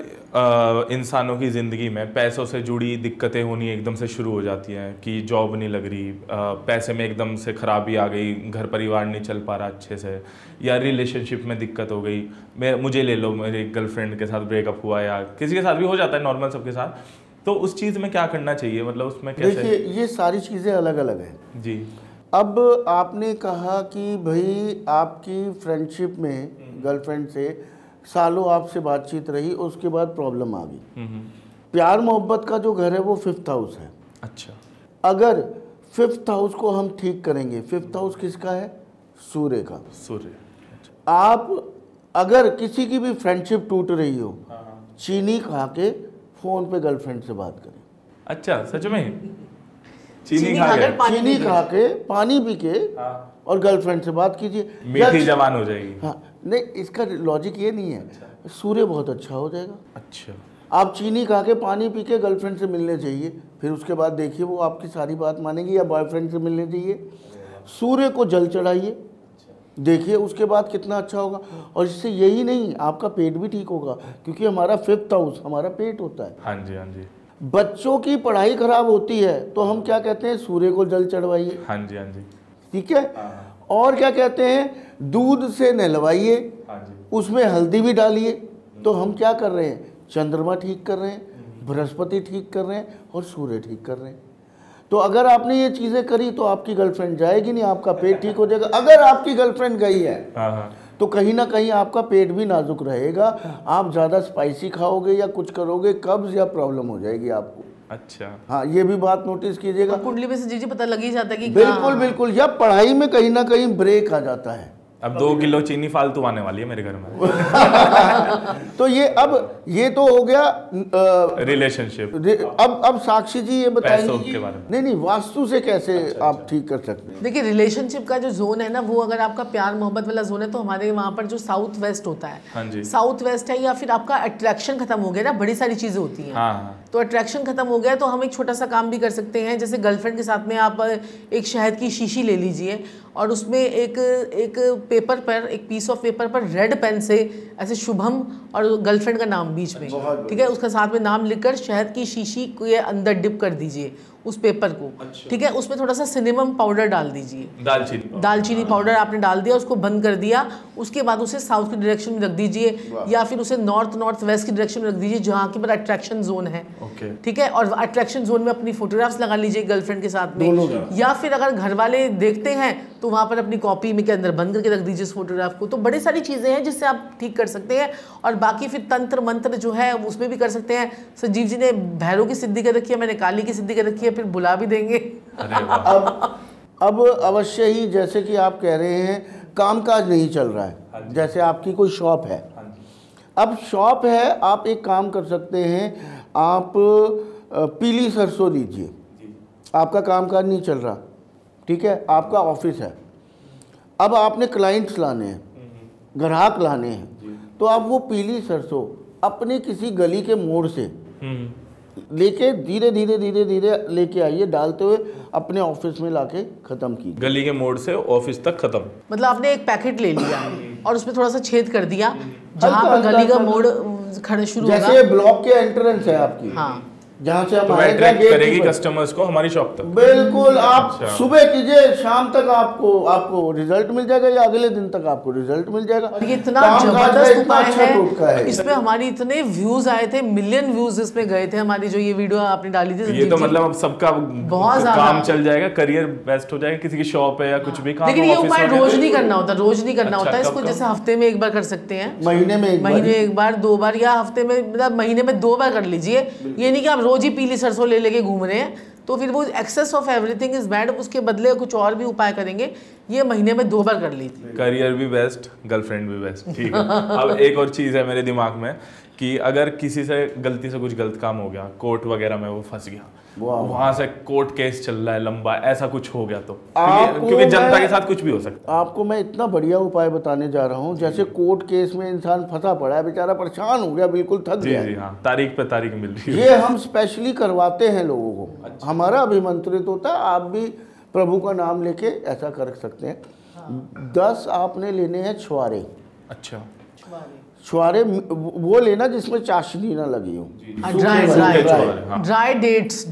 इंसानों की ज़िंदगी में पैसों से जुड़ी दिक्कतें होनी एकदम से शुरू हो जाती हैं कि जॉब नहीं लग रही, पैसे में एकदम से खराबी आ गई, घर परिवार नहीं चल पा रहा अच्छे से, या रिलेशनशिप में दिक्कत हो गई। मुझे ले लो, मेरे गर्लफ्रेंड के साथ ब्रेकअप हुआ, या किसी के साथ भी हो जाता है, नॉर्मल सबके साथ। तो उस चीज़ में क्या करना चाहिए, मतलब उसमें कैसे? देखिए, ये सारी चीज़ें अलग अलग हैं जी। अब आपने कहा कि भाई आपकी फ्रेंडशिप में गर्लफ्रेंड से सालों आपसे बातचीत रही, उसके बाद प्रॉब्लम आ गई। प्यार मोहब्बत का जो घर है वो 5th हाउस है। अच्छा। अगर 5th हाउस को हम ठीक करेंगे, 5th हाउस किसका है? सूर्य का। सूर्य। आप अगर किसी की भी फ्रेंडशिप टूट रही हो, चीनी खा के फ़ोन पे गर्लफ्रेंड से बात करें। अच्छा, सच में? चीनी खाकर पानी चीनी खा के, पानी पी के, और गर्लफ्रेंड से बात कीजिए, मीठी जबान हो जाएगी। हाँ, नहीं, इसका लॉजिक ये नहीं है। सूर्य बहुत अच्छा हो जाएगा। अच्छा। आप चीनी खा के, पानी पी के गर्लफ्रेंड से मिलने चाहिए, फिर उसके बाद देखिए वो आपकी सारी बात मानेगी, या बॉयफ्रेंड से मिलने चाहिए। सूर्य को जल चढ़ाइए, देखिए उसके बाद कितना अच्छा होगा। और इससे यही नहीं, आपका पेट भी ठीक होगा, क्योंकि हमारा 5th हाउस हमारा पेट होता है। हाँ जी, हाँ जी। बच्चों की पढ़ाई खराब होती है तो हम क्या कहते हैं? सूर्य को जल चढ़वाइए। हाँ जी, हाँ जी। ठीक है। और क्या कहते हैं? दूध से नहलवाइए, उसमें हल्दी भी डालिए। तो हम क्या कर रहे हैं? चंद्रमा ठीक कर रहे हैं, बृहस्पति ठीक कर रहे हैं, और सूर्य ठीक कर रहे हैं। तो अगर आपने ये चीज़ें करी तो आपकी गर्लफ्रेंड जाएगी नहीं, आपका पेट ठीक हो जाएगा। अगर आपकी गर्लफ्रेंड गई है तो कहीं ना कहीं आपका पेट भी नाजुक रहेगा, आप ज़्यादा स्पाइसी खाओगे या कुछ करोगे, कब्ज या प्रॉब्लम हो जाएगी आपको। अच्छा। हाँ, ये भी बात नोटिस कीजिएगा। कुंडली में से जी पता लग ही जाता है कि बिल्कुल बिल्कुल। या पढ़ाई में कहीं ना कहीं ब्रेक आ जाता है। अब 2 किलो चीनी फालतू आने वाली है मेरे घर में। तो ये तो हो गया रिलेशनशिप। अब साक्षी जी ये पैसों बताइए के बारे में। नहीं वास्तु से कैसे आप ठीक कर सकते हैं? देखिए रिलेशनशिप का जो जोन है ना, वो अगर आपका प्यार मोहब्बत वाला जोन है तो हमारे वहाँ पर जो साउथ वेस्ट होता है, हाँ जी। साउथ वेस्ट है, या फिर आपका अट्रैक्शन खत्म हो गया ना, बड़ी सारी चीजें होती हैं। हाँ। तो अट्रैक्शन खत्म हो गया तो हम एक छोटा सा काम भी कर सकते हैं, जैसे गर्लफ्रेंड के साथ में आप एक शहद की शीशी ले लीजिए और उसमें एक पेपर पर, एक पीस ऑफ पेपर पर रेड पेन से ऐसे शुभम और गर्लफ्रेंड का नाम बीच में, ठीक है, उसका साथ में नाम लिखकर शहद की शीशी के अंदर डिप कर दीजिए उस पेपर को। अच्छा। ठीक है, उसमें थोड़ा सा सिनेमम पाउडर डाल दीजिए, दालचीनी पाउडर आपने डाल दिया, उसको बंद कर दिया। उसके बाद उसे साउथ की डायरेक्शन में रख दीजिए या फिर उसे नॉर्थ वेस्ट की डायरेक्शन में रख दीजिए जहाँ की पर अट्रैक्शन जोन है। ठीक है, और अट्रैक्शन जोन में अपनी फोटोग्राफ्स लगा लीजिए गर्लफ्रेंड के साथ में, या फिर अगर घर वाले देखते हैं तो वहाँ पर अपनी कॉपी में के अंदर बंद करके रख दीजिए इस फोटोग्राफ को। तो बड़ी सारी चीज़ें हैं जिससे आप ठीक कर सकते हैं। और बाकी फिर तंत्र मंत्र जो है उसमें भी कर सकते हैं। संजीव जी ने भैरव की सिद्धि कर रखी है, मैंने काली की सिद्धि कर रखी है, फिर बुला भी देंगे। अब अवश्य ही जैसे कि आप कह रहे हैं कामकाज नहीं चल रहा है, जैसे आपकी कोई शॉप है, अब शॉप है, आप एक काम कर सकते हैं, आप पीली सरसों लीजिए, आपका कामकाज नहीं चल रहा, ठीक है, आपका ऑफिस है, अब आपने क्लाइंट्स लाने हैं, ग्राहक लाने हैं, तो आप वो पीली सरसों अपने किसी गली के मोड़ से लेके धीरे धीरे धीरे धीरे लेके आइए, डालते हुए अपने ऑफिस में लाके खत्म की। गली के मोड़ से ऑफिस तक खत्म, मतलब आपने एक पैकेट ले लिया और उसमें थोड़ा सा छेद कर दिया जहाँ पर गली का मोड़ खड़े शुरू होगा, जैसे ब्लॉक के एंट्रेंस है आपकी, हाँ, जहाँ से हम अट्रैक्ट करेगी कस्टमर्स को हमारी शॉप तक। बिल्कुल, आप सुबह कीजिए, शाम तक आपको रिजल्ट मिल जाएगा, या अगले दिन तक आपको रिजल्ट मिल जाएगा। ये इतना जबरदस्त उपाय है, इसमें हमारी इतने व्यूज आए थे, मिलियन व्यूज इसमें गए थे हमारी जो ये वीडियो आपने डाली थी। ये तो मतलब अब सबका बहुत काम चल जाएगा, करियर बेस्ट हो जाएगा, किसी की शॉप है या कुछ भी काम। लेकिन ये उपाय रोज नहीं करना होता, रोज नहीं करना होता, इसको जैसे हफ्ते में एक बार कर सकते हैं, महीने में एक बार, 2 बार, या हफ्ते में मतलब महीने में 2 बार कर लीजिए। ये नहीं कि आप रोज ही पीली सरसों ले लेके घूम रहे हैं, तो फिर वो excess of everything is bad, उसके बदले कुछ और भी उपाय करेंगे। ये महीने में 2 बार कर लीजिए। करियर भी बेस्ट, गर्लफ्रेंड भी बेस्ट, ठीक है। अब एक और चीज़ है मेरे दिमाग में कि अगर किसी से गलती से कुछ गलत काम हो गया, कोर्ट वगैरह में वो फंस गया, वहां से कोर्ट केस चल रहा है लंबा, ऐसा कुछ हो गया तो, क्योंकि जनता के साथ कुछ भी हो सकता है। आपको मैं इतना बढ़िया उपाय बताने जा रहा हूँ, जैसे कोर्ट केस में इंसान फंसा पड़ा है, बेचारा परेशान हो गया, बिल्कुल थक गया। जी हाँ, तारीख पे तारीख मिल रही है। ये हम स्पेशली करवाते हैं लोगों को। अच्छा। हमारा अभिमंत्रित होता है, आप भी प्रभु का नाम लेके ऐसा कर सकते हैं। 10 आपने लेने हैं छुआरे। अच्छा, छुआरे वो लेना जिसमें चाशनी ना लगी हो, ड्राई डेट्स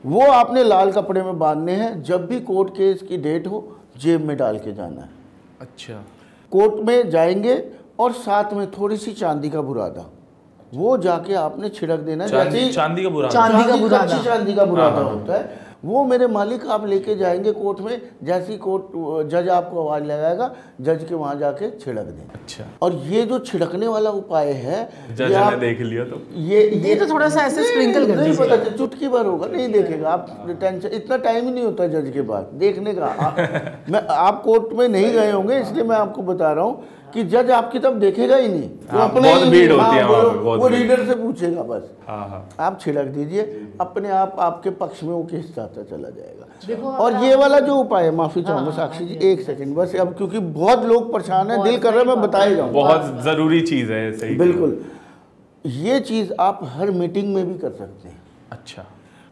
वो आपने लाल कपड़े में बांधने हैं। जब भी कोर्ट केस की डेट हो, जेब में डाल के जाना है। अच्छा, कोर्ट में जाएंगे और साथ में थोड़ी सी चांदी का बुरादा, वो जाके आपने छिड़क देना। चांदी का बुरादा होता है वो, मेरे मालिक आप लेके जाएंगे कोर्ट में, जैसी कोर्ट जज आपको आवाज लगाएगा, जज के वहां जाके छिड़क दें। अच्छा, और ये जो छिड़कने वाला उपाय है, जज ने देख लिया तो ये तो थोड़ा सा ऐसे स्प्रिंकल कर दीजिए, नहीं पता, चुटकी भर होगा, नहीं देखेगा, आप टेंशन, इतना टाइम ही नहीं होता जज के पास देखने का। मैं आप कोर्ट में नहीं गए होंगे, इसलिए मैं आपको बता रहा हूँ कि जज आपकी तब देखेगा ही नहीं, वो अपने बहुत भीड़ होती है वहाँ पे, वो रीडर से पूछेगा बस। हाँ। आप छिड़क दीजिए, अपने आप आपके पक्ष में वो केस जाता चला जाएगा। और ये वाला जो उपाय है, माफी चाहूंगा साक्षी जी, 1 सेकंड बस, अब क्योंकि बहुत लोग परेशान है, दिल कर रहा है मैं बताए जाऊँ, बहुत जरूरी चीज है, सही बिल्कुल। ये चीज आप हर मीटिंग में भी कर सकते हैं। अच्छा,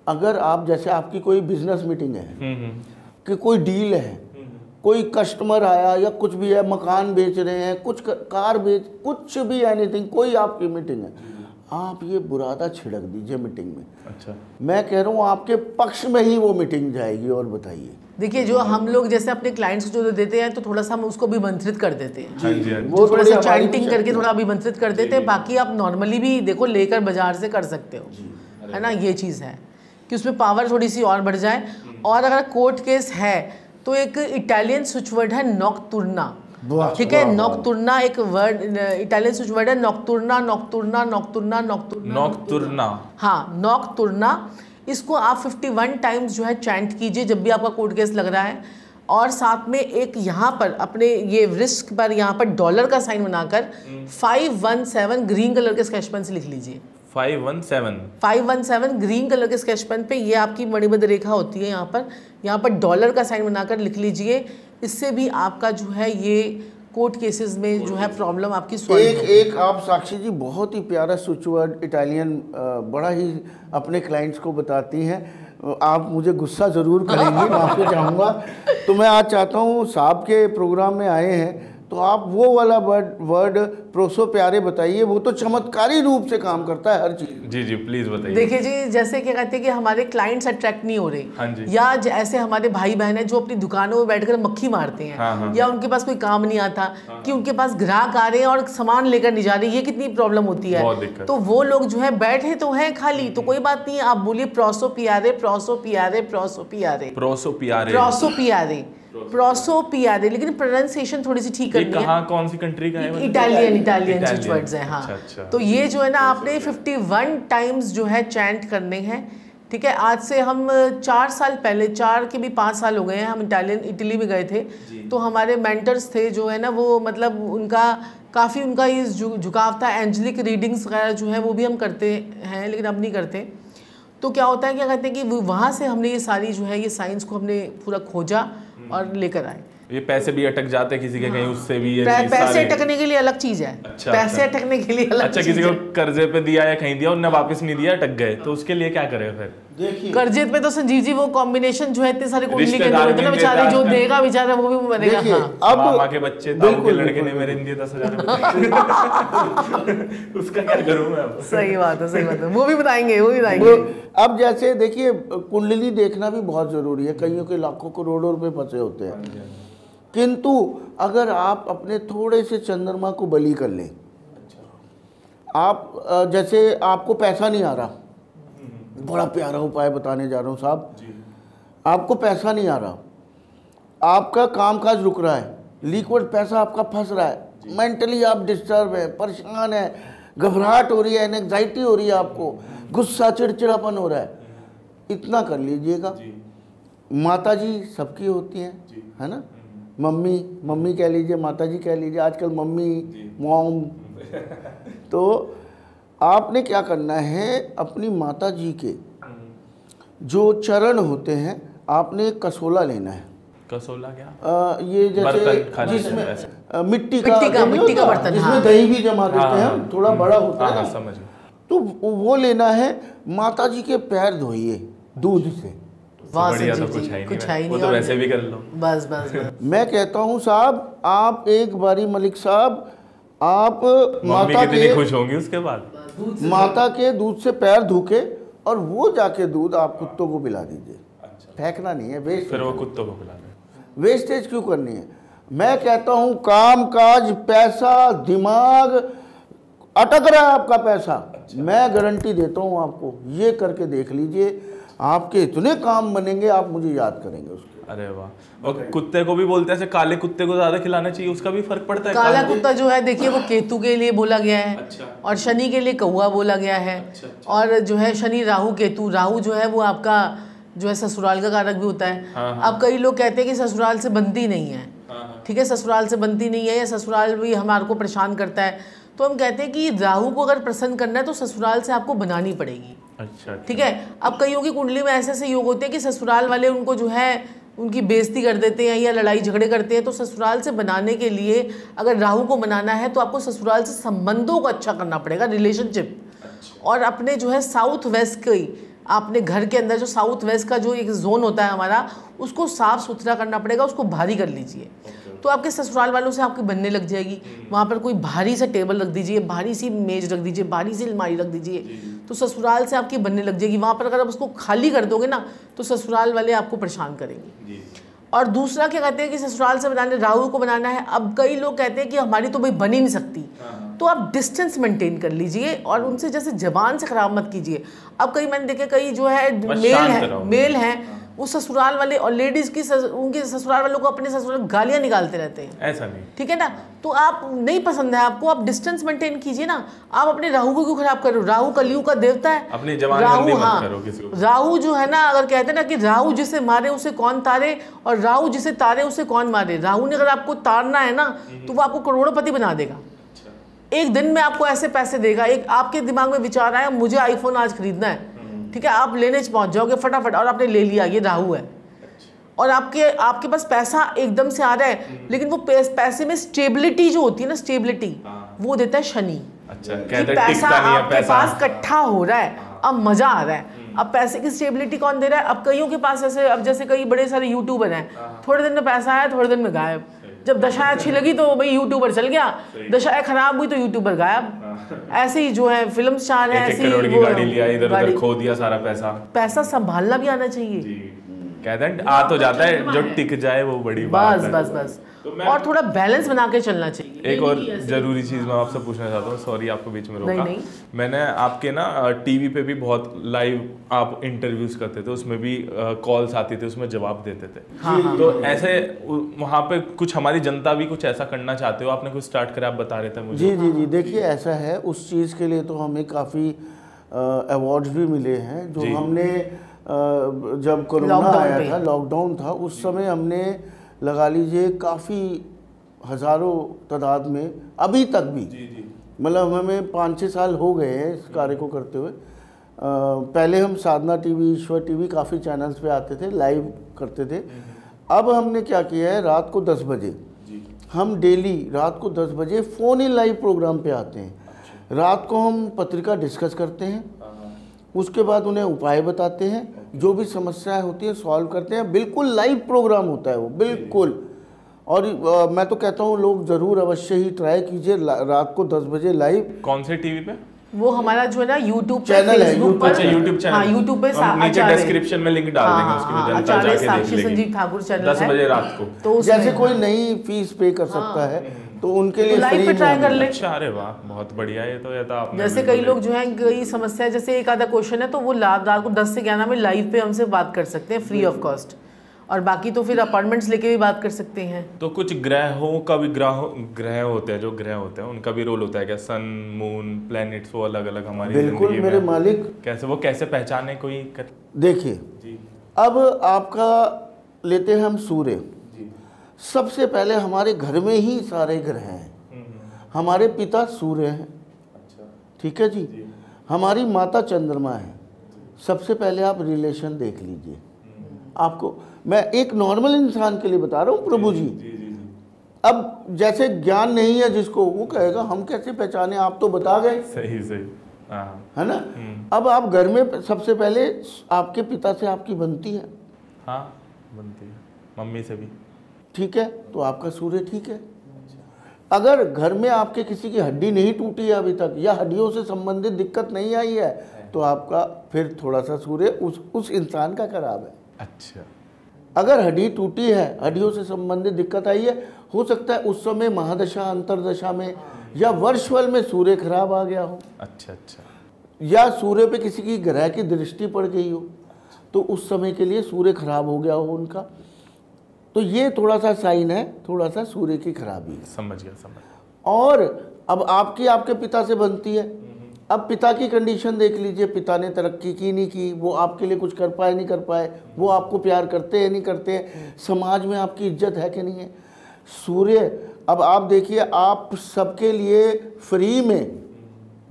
अगर आप जैसे आपकी कोई बिजनेस मीटिंग है कि कोई डील है, कोई कस्टमर आया या कुछ भी है, मकान बेच रहे हैं, कुछ कार बेच, कुछ भी एनीथिंग, कोई आपकी मीटिंग है, आप ये बुरादा छिड़क दीजिए मीटिंग में। अच्छा, मैं कह रहा हूँ आपके पक्ष में ही वो मीटिंग जाएगी। और बताइए, देखिए जो हम लोग जैसे अपने क्लाइंट्स को जो देते हैं तो थोड़ा सा हम उसको अभिमंत्रित कर देते हैं, वो थोड़ा सा चैंटिंग करके थोड़ा अभिमंत्रित कर देते हैं। बाकी आप नॉर्मली भी देखो लेकर बाजार से कर सकते हो, है ना, ये चीज़ है कि उसमें पावर थोड़ी सी और बढ़ जाए। और अगर कोर्ट केस है तो एक इटालियन स्विच वर्ड है नॉक्टुर्ना, ठीक है, नॉक्टुर्ना एक वर्ड, इटालियन स्विच वर्ड है नॉक्टुर्ना, नॉक्टुर्ना, नॉक्टुर्ना, नॉक्टुर्ना, नॉक्टुर्ना, हाँ, नॉक्टुर्ना। इसको आप 51 टाइम्स जो है चैंट कीजिए जब भी आपका कोर्ट केस लग रहा है। और साथ में एक यहाँ पर अपने ये रिस्क पर यहाँ पर डॉलर का साइन बनाकर 517 ग्रीन कलर के स्केच पेन से लिख लीजिए। 517 ग्रीन कलर के स्केच पेन पे ये आपकी मणिबद्ध रेखा होती है, यहाँ पर डॉलर का साइन बनाकर लिख लीजिए। इससे भी आपका जो है ये कोर्ट केसेस में जो है प्रॉब्लम आपकी सॉल्व एक आप साक्षी जी बहुत ही प्यारा स्विच वर्ड इटालियन बड़ा ही अपने क्लाइंट्स को बताती हैं। आप मुझे गुस्सा ज़रूर करेंगी, माफ़ी चाहूँगा। तो मैं आज चाहता हूँ साहब के प्रोग्राम में आए हैं तो आप वो वाला वर्ड प्रोसो प्यारे बताइए, वो तो चमत्कारी रूप से काम करता है हर चीज़। जी जी प्लीज़ बताइए। देखिए जी, जैसे क्या कहते हैं कि हमारे क्लाइंट्स अट्रैक्ट नहीं हो रहे, हाँ जी। या ऐसे हमारे भाई बहन हैं जो अपनी दुकानों में बैठकर मक्खी मारते हैं, हाँ। या उनके पास कोई काम नहीं आता, कि उनके पास ग्राहक आ रहे हैं और सामान लेकर नहीं जा रहे, ये कितनी प्रॉब्लम होती है। तो वो लोग जो है बैठे तो हैं खाली, तो कोई बात नहीं है, आप बोलिए प्रोसो पियारे, प्रोसो पियारे, प्रोसो पियारे, प्रोसो पियारे, प्रोसो पियारे, प्रोसो पियारे, लेकिन प्रोनाउंसिएशन थोड़ी सी ठीक करनी है। कौन सी कंट्री का है? इटालियन स्विच वर्ड्स हैं। हाँ, अच्छा। तो ये जो है ना आपने 51 टाइम्स जो है चैंट करने हैं, ठीक है। आज से हम 4 साल पहले, 4 के भी 5 साल हो गए हैं, हम इटली में गए थे। तो हमारे मेंटर्स थे जो है ना, वो मतलब उनका काफ़ी उनका ये झुकाव था। एंजलिक रीडिंग्स वगैरह जो है वो भी हम करते हैं, लेकिन अब नहीं करते। तो क्या होता है, क्या कहते हैं कि वहाँ से हमने ये सारी जो है ये साइंस को हमने पूरा खोजा और लेकर आए। ये पैसे भी अटक जाते हैं किसी के, कहीं उससे भी ये पैसे अटकने के लिए अलग चीज है। अच्छा, पैसे अटकने के लिए अलग अच्छा, किसी को कर्जे पे दिया या कहीं दिया, उन्होंने वापस नहीं दिया, अटक गए, तो उसके लिए क्या करें फिर? देखिए कर्जे पे तो संजीव जी वो कॉम्बिनेशन जो है इतने सारे कुंडली के अंदर होते हैं ना, बेचारे जो देगा बेचारा वो भी मरेगा। हाँ। मामा के बच्चे, ताऊ के लड़के ने मेरे दिए 10,000 उसका क्या करूं मैं अब? सही बात है, वो भी बताएंगे। अब जैसे देखिए कुंडली देखना भी बहुत जरूरी है, कईयों के लाखों करोड़ों रुपए फंसे होते हैं, किंतु अगर आप अपने थोड़े से चंद्रमा को बलि कर लें, आप जैसे आपको पैसा नहीं आ रहा, बड़ा प्यारा उपाय बताने जा रहा हूँ साहब। आपको पैसा नहीं आ रहा, आपका कामकाज रुक रहा है, लिक्विड पैसा आपका फंस रहा है, मेंटली आप डिस्टर्ब है, परेशान है, घबराहट हो रही है, एंग्जाइटी हो रही है, आपको गुस्सा चिड़चिड़ापन हो रहा है, इतना कर लीजिएगा। माता जी सबकी होती हैं, है ना, मम्मी कह लीजिए, माता जी कह लीजिए, आजकल मम्मी मॉम। तो आपने क्या करना है, अपनी माता जी के जो चरण होते हैं, आपने एक कसोला लेना है। कसोला क्या? ये जैसे जिसमें मिट्टी का बर्तन, जिसमें दही भी जमा देते हैं, थोड़ा बड़ा होता है, समझ। तो वो लेना है। माता जी के पैर धोइए दूध से। बढ़िया, तो कुछ है नहीं, वो तो वैसे भी कर लो। बस मैं कहता हूँ साहब, आप एक बारी मलिक साहब, आप माता के खुश होंगी उसके बाद, माता के दूध से पैर धोके और वो जाके दूध आप कुत्तों को पिला दीजिए। अच्छा। फेंकना नहीं है, वेस्ट। फिर वो कुत्तों को पिला दें। वेस्टेज क्यों करनी है? मैं कहता हूँ काम काज, पैसा, दिमाग अटक रहा है आपका पैसा। अच्छा। मैं गारंटी देता हूँ आपको, ये करके देख लीजिए, आपके इतने काम बनेंगे, आप मुझे याद करेंगे उसके। अरे वाह। और कुत्ते को भी बोलते हैं काले कुत्ते को ज्यादा खिलाना चाहिए, उसका भी फर्क पड़ता है? काला कुत्ता जो है देखिए वो केतु के लिए बोला गया है। अच्छा। और शनि के लिए कौवा बोला गया है। अच्छा। और जो है शनि राहु केतु, राहु जो है वो आपका जो है ससुराल का कारक भी होता है। हाँ। अब कई लोग कहते हैं कि ससुराल से बनती नहीं है। हाँ। ठीक है, ससुराल से बनती नहीं है, या ससुराल भी हमारे को परेशान करता है, तो हम कहते हैं कि राहु को अगर प्रसन्न करना है तो ससुराल से आपको बनानी पड़ेगी। अच्छा। ठीक है। अब कईयों की कुंडली में ऐसे ऐसे योग होते हैं कि ससुराल वाले उनको जो है उनकी बेइज्जती कर देते हैं या लड़ाई झगड़े करते हैं। तो ससुराल से बनाने के लिए अगर राहु को बनाना है तो आपको ससुराल से संबंधों को अच्छा करना पड़ेगा, रिलेशनशिप। अच्छा। और अपने जो है साउथ वेस्ट की, आपने घर के अंदर जो साउथ वेस्ट का जो एक जोन होता है हमारा, उसको साफ सुथरा करना पड़ेगा, उसको भारी कर लीजिए। तो आपके ससुराल वालों से आपकी बनने लग जाएगी। वहाँ पर कोई भारी सा टेबल रख दीजिए, भारी सी मेज रख दीजिए, भारी सी अलमारी रख दीजिए, तो ससुराल से आपकी बनने लग जाएगी। वहाँ पर अगर आप उसको खाली कर दोगे ना तो ससुराल वाले आपको परेशान करेंगे। और दूसरा क्या कहते हैं कि ससुराल से बनाने, राहु को बनाना है। अब कई लोग कहते हैं कि हमारी तो भाई बन ही नहीं सकती, तो आप डिस्टेंस मेंटेन कर लीजिए और उनसे जैसे जबान से खराब मत कीजिए। अब कई मैंने देखे, कई जो है मेल हैं वो ससुराल वाले और लेडीज की उनके ससुराल वालों को अपने ससुराल गालियां निकालते रहते हैं। ऐसा नहीं, ठीक है ना, तो आप नहीं पसंद है आपको, आप डिस्टेंस मेंटेन कीजिए ना। आप अपने राहु को क्यों खराब करो? राहु कलयुग का देवता है, अपनी जबान राहु, गंदी मत हाँ, करो किसी को। राहु जो है ना, अगर कहते हैं ना कि राहु जिसे मारे उसे कौन तारे, और राहु जिसे तारे उसे कौन मारे। राहु ने अगर आपको तारना है ना तो वो आपको करोड़पति बना देगा। एक दिन में आपको ऐसे पैसे देगा, एक आपके दिमाग में विचार आया मुझे आईफोन आज खरीदना है, ठीक है, आप लेने पहुंच जाओगे फटाफट और आपने ले लिया, ये राहु है। और आपके पास पैसा एकदम से आ रहा है, लेकिन वो पैसे में स्टेबिलिटी जो होती है ना, स्टेबिलिटी वो देता है शनि। अच्छा, पैसा आपके पास इकट्ठा हो रहा है, अब मजा आ रहा है। अब पैसे की स्टेबिलिटी कौन दे रहा है? अब कईयों के पास ऐसे, अब जैसे कई बड़े सारे यूट्यूबर हैं, थोड़े दिन में पैसा आया, थोड़े दिन में गायब। जब दशा अच्छी लगी तो भाई यूट्यूबर चल गया, दशा खराब हुई तो यूट्यूबर गायब। ऐसे ही जो है फिल्म स्टार है, ऐसे करोड़ की गाड़ी लिया, इधर उधर खो दिया सारा पैसा। पैसा संभालना भी आना चाहिए, कहते हैं आ तो जाता है, जो टिक जाए वो बड़ी बात है। बस और थोड़ा बैलेंस बना के चलना चाहिए। एक और जरूरी चीज मैं आपसे पूछना चाहता हूँ, सॉरी आपको बीच में रोका। नहीं। मैंने आपके ना टीवी पे भी बहुत लाइव आप इंटरव्यूज करते थे, उसमें भी कॉल्स आती थी, उसमें जवाब देते थे। हाँ, तो ऐसे वहाँ पे कुछ हमारी जनता भी कुछ ऐसा करना चाहते हो, आपने कुछ स्टार्ट करा, आप बता रहे थे मुझे। जी, देखिए ऐसा है, उस चीज़ के लिए तो हमें काफ़ी अवार्ड्स भी मिले हैं। जो हमने जब कोरोना आया था, लॉकडाउन था, उस समय हमने लगा लीजिए काफ़ी हज़ारों तादाद में, अभी तक भी, मतलब हमें 5-6 साल हो गए हैं इस कार्य को करते हुए। पहले हम साधना टीवी, ईश्वर टीवी, काफ़ी चैनल्स पे आते थे, लाइव करते थे। अब हमने क्या किया है, रात को 10 बजे हम डेली रात को 10 बजे फ़ोन इन लाइव प्रोग्राम पे आते हैं। रात को हम पत्रिका डिस्कस करते हैं, उसके बाद उन्हें उपाय बताते हैं, जो भी समस्याएं होती है सॉल्व करते हैं। बिल्कुल लाइव प्रोग्राम होता है वो, बिल्कुल। और मैं तो कहता हूँ लोग ज़रूर अवश्य ही ट्राई कीजिए, रात को 10 बजे लाइव। कौन से टीवी पे? वो हमारा जो है ना यूट्यूब चैनल है, अच्छा यूट्यूब चैनल। हाँ, यूट्यूब पे नीचे डिस्क्रिप्शन में लिंक डाल देंगे, उसकी जनता जाके देख लेगी। संजीव ठाकुर चैनल 10 बजे रात को। तो जैसे कोई नई फीस पे कर सकता है तो उनके लिए लाइव पे ट्राई कर ले। अच्छा, अरे वाह, बहुत बढ़िया। ये तो आपने, जैसे कई लोग जो है, कई समस्या, जैसे एक आधा क्वेश्चन है तो वो रात को 10 से 11 में लाइव पे हमसे बात कर सकते हैं, फ्री ऑफ कॉस्ट। और बाकी तो फिर अपॉइंटमेंट्स लेके भी बात कर सकते हैं। तो कुछ ग्रहों का भी ग्रह होते हैं, जो ग्रह होते हैं उनका भी रोल होता है क्या? सन, मून, प्लैनेट्स, वो अलग अलग हमारी बिल्कुल मेरे मालिक। कैसे पहचाने कोई देखिए, अब आपका लेते हैं हम सूर्य। सबसे पहले हमारे घर में ही सारे ग्रह हैं। हमारे पिता सूर्य हैं, ठीक है जी। हमारी माता चंद्रमा है। सबसे पहले आप रिलेशन देख लीजिए। आपको मैं एक नॉर्मल इंसान के लिए बता रहा हूँ प्रभु जी। अब जैसे ज्ञान नहीं है जिसको, वो कहेगा हम कैसे पहचाने, आप तो बता गए। सही है ना। अब आप घर में सबसे पहले आपके पिता से आपकी बनती है। हाँ, बनती है, मम्मी से भी, ठीक है, तो आपका सूर्य ठीक है। अगर घर में आपके किसी की हड्डी नहीं टूटी है अभी तक, या हड्डियों से संबंधित दिक्कत नहीं आई है, तो आपका फिर थोड़ा सा सूर्य उस इंसान का खराब है। अच्छा, अगर हड्डी टूटी है, हड्डियों से संबंधित दिक्कत आई है, हो सकता है उस समय महादशा, अंतरदशा में या वर्षफल में सूर्य खराब आ गया हो। अच्छा, या सूर्य पे किसी की ग्रह की दृष्टि पड़ गई हो, तो उस समय के लिए सूर्य खराब हो गया हो उनका। तो ये थोड़ा सा साइन है, थोड़ा सा सूर्य की खराबी है। समझ गया। और अब आपके पिता से बनती है। अब पिता की कंडीशन देख लीजिए, पिता ने तरक्की की नहीं की, वो आपके लिए कुछ कर पाए नहीं कर पाए, वो आपको प्यार करते हैं नहीं करते हैं, समाज में आपकी इज्जत है कि नहीं है। सूर्य, अब आप देखिए, आप सबके लिए फ्री में,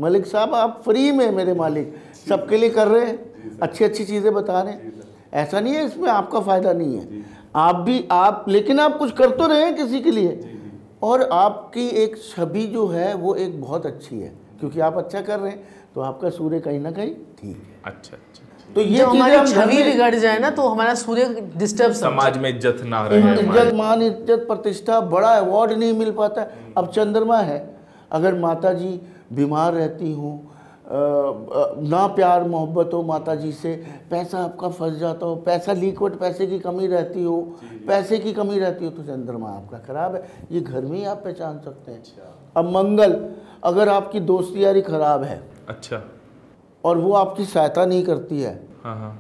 मलिक साहब आप फ्री में, मेरे मालिक सबके लिए कर रहे हैं, अच्छी चीज़ें बता रहे हैं। ऐसा नहीं है इसमें आपका फ़ायदा नहीं है, आप लेकिन आप कुछ कर तो रहे हैं किसी के लिए। और आपकी एक छवि जो है वो एक बहुत अच्छी है, क्योंकि आप अच्छा कर रहे हैं, तो आपका सूर्य कहीं ना कहीं ठीक है। अच्छा। तो ये हमारी छवि बिगड़ जाए ना, तो हमारा सूर्य डिस्टर्ब, समाज में इज्जत ना रहे, इज्जत, मान, इज्जत, प्रतिष्ठा, बड़ा अवार्ड नहीं मिल पाता। अब चंद्रमा है, अगर माता जी बीमार रहती हूँ, ना प्यार मोहब्बत हो माता जी से, पैसा आपका फंस जाता हो, पैसा लीकवट, पैसे की कमी रहती हो, तो चंद्रमा आपका खराब है। ये घर में ही आप पहचान सकते हैं। अब मंगल, अगर आपकी दोस्ती यारी खराब है अच्छा। और वो आपकी सहायता नहीं करती है, हाँ हाँ।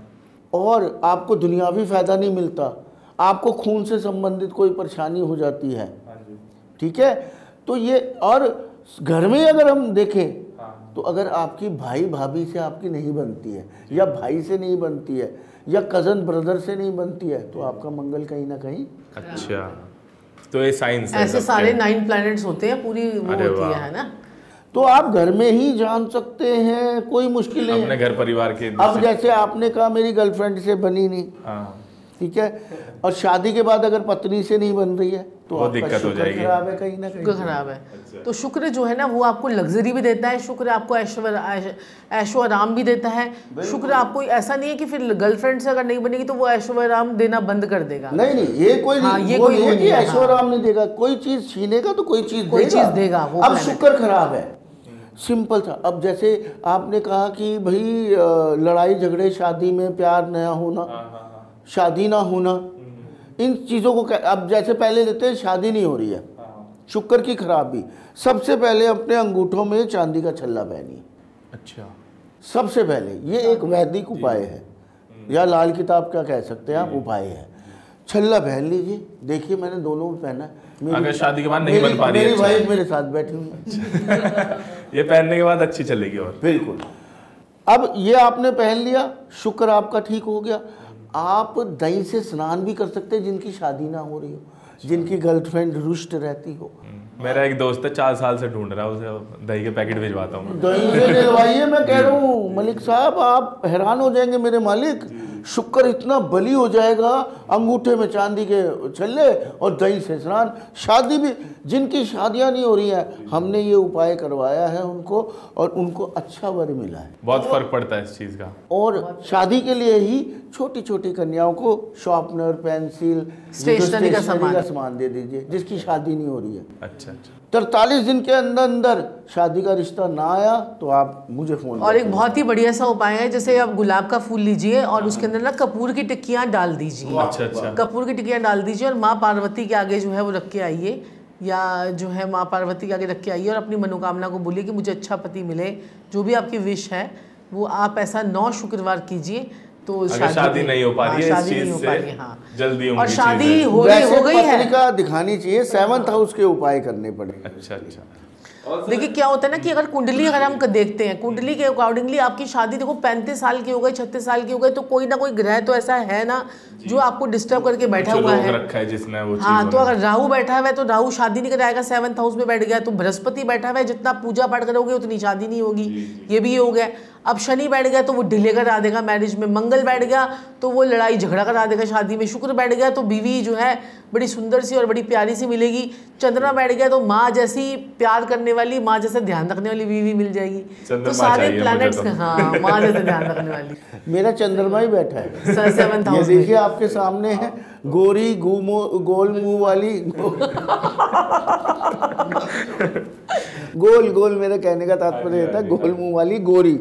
और आपको दुनियावी फ़ायदा नहीं मिलता, आपको खून से संबंधित कोई परेशानी हो जाती है, ठीक है, तो ये, और घर में अगर हम देखें तो अगर आपकी भाई भाभी से आपकी नहीं बनती है, या भाई से नहीं बनती है, या कज़न ब्रदर से नहीं बनती है, तो आपका मंगल कहीं ना कहीं। अच्छा, तो ये साइंस है ऐसे सारे 9 प्लैनेट्स होते हैं, पूरी वो अरे होती वाह। है ना। तो आप घर में ही जान सकते हैं, कोई मुश्किल नहीं अपने है। घर परिवार के। अब जैसे आपने कहा मेरी गर्लफ्रेंड से बनी नहीं, हाँ, ठीक है, और शादी के बाद अगर पत्नी से नहीं बन रही है तो वो आपका दिक्कत हो शुक्र जाएगी। खराब है कहीं ना कहीं। शुक्र खराब है। तो शुक्र जो है ना वो आपको लग्जरी भी देता है, शुक्र आपको ऐशो आराम भी देता है। शुक्र आपको ऐसा नहीं है कि फिर गर्लफ्रेंड से अगर नहीं बनेगी तो वो ऐशो आराम देना बंद कर देगा। नहीं नहीं, ये कोई हाँ, नहीं, ये वो कोई नहीं है वो कि नहीं है, ऐशो आराम नहीं देगा, कोई चीज छीनेगा तो कोई चीज देगा, वो अब planet। शुक्र खराब है, सिंपल था। अब जैसे आपने कहा कि भाई लड़ाई झगड़े, शादी में प्यार नया होना, शादी ना होना, इन चीज़ों को अब जैसे पहले लेते हैं शादी नहीं हो रही है, शुक्र की खराबी, सबसे पहले अपने अंगूठों में चांदी का छल्ला पहनिए। अच्छा, सबसे पहले ये एक वैदिक उपाय है, या लाल किताब का कह सकते हैं आप, उपाय है। छल्ला पहन लीजिए, देखिए मैंने दोनों में पहना है। अगर शादी के बाद नहीं बन पा रही है, मेरी अच्छा। वाइफ मेरे साथ बैठी हुई है। ये पहनने के बाद अच्छी चलेगी। और बिल्कुल, अब ये आपने पहन लिया, शुक्र आपका ठीक हो गया। आप दही से स्नान भी कर सकते हैं जिनकी शादी ना हो रही हो, जिनकी गर्लफ्रेंड रुष्ट रहती हो। मेरा एक दोस्त है 4 साल से ढूंढ रहा है, उसे दही के पैकेट भिजवाता हूँ। दही से दिलवाइए, मैं कह रहा हूँ मलिक साहब, आप हैरान हो जाएंगे मेरे मालिक, शुक्र इतना बली हो जाएगा, अंगूठे में चांदी के छल्ले और दही से स्नान। शादी भी, जिनकी शादियां नहीं हो रही हैं, हमने ये उपाय करवाया है उनको, और उनको अच्छा वर मिला है। बहुत फर्क पड़ता है इस चीज़ का। और शादी के लिए ही छोटी छोटी कन्याओं को शॉर्पनर, पेंसिल, स्टेशनरी का सामान दे दीजिए जिसकी शादी नहीं हो रही है। अच्छा अच्छा। 43 दिन के अंदर अंदर शादी का रिश्ता ना आया तो आप मुझे फोन और एक बहुत ही बढ़िया सा उपाय है, जैसे आप गुलाब का फूल लीजिए और उसके अंदर ना कपूर की टिक्कियाँ डाल दीजिए। अच्छा अच्छा। कपूर की टिक्कियाँ डाल दीजिए और माँ पार्वती के आगे जो है वो रख के आइए, या जो है माँ पार्वती के आगे रख के आइए और अपनी मनोकामना को बोलिए कि मुझे अच्छा पति मिले, जो भी आपकी विश है वो आप ऐसा 9 शुक्रवार कीजिए। तो शादी नहीं हो पा रही है, इस चीज से हाँ। जल्दी और शादी हो गई है, पत्रिका दिखानी चाहिए, 7th हाउस के उपाय करने पड़ेंगे। अच्छा अच्छा। देखिए क्या होता है ना कि अगर कुंडली अगर हम देखते हैं, कुंडली के अकॉर्डिंगली आपकी शादी देखो 35 साल की हो गई, 36 साल की हो गई, तो कोई ना कोई ग्रह तो ऐसा है ना जो आपको डिस्टर्ब करके बैठा हुआ है। रखा है जिसने वो हाँ, तो अगर राहु बैठा हुआ है तो राहु शादी नहीं कराएगा, 7th हाउस में बैठ गया। तो बृहस्पति बैठा हुआ है, जितना पूजा पाठ करोगे उतनी शादी नहीं होगी, ये भी हो गया। अब शनि बैठ गया तो वो डिले करा देगा मैरिज में, मंगल बैठ गया तो वो लड़ाई झगड़ा करा देगा शादी में, शुक्र बैठ गया तो बीवी जो है बड़ी सुंदर सी और बड़ी प्यारी सी मिलेगी, चंद्रमा बैठ गया तो माँ जैसी प्यार करने वाली, माँ जैसे ध्यान रखने वाली बीवी मिल जाएगी। तो सारे प्लैनेट्स, हाँ, माँ जैसे ध्यान रखने वाली। मेरा चंद्रमा ही बैठा है 7th ये हाउस देखिए आपके सामने है, गोरी गोल मुंह वाली गोल गोल, मेरे कहने का तात्पर्य था गोल मुंह वाली गोरी।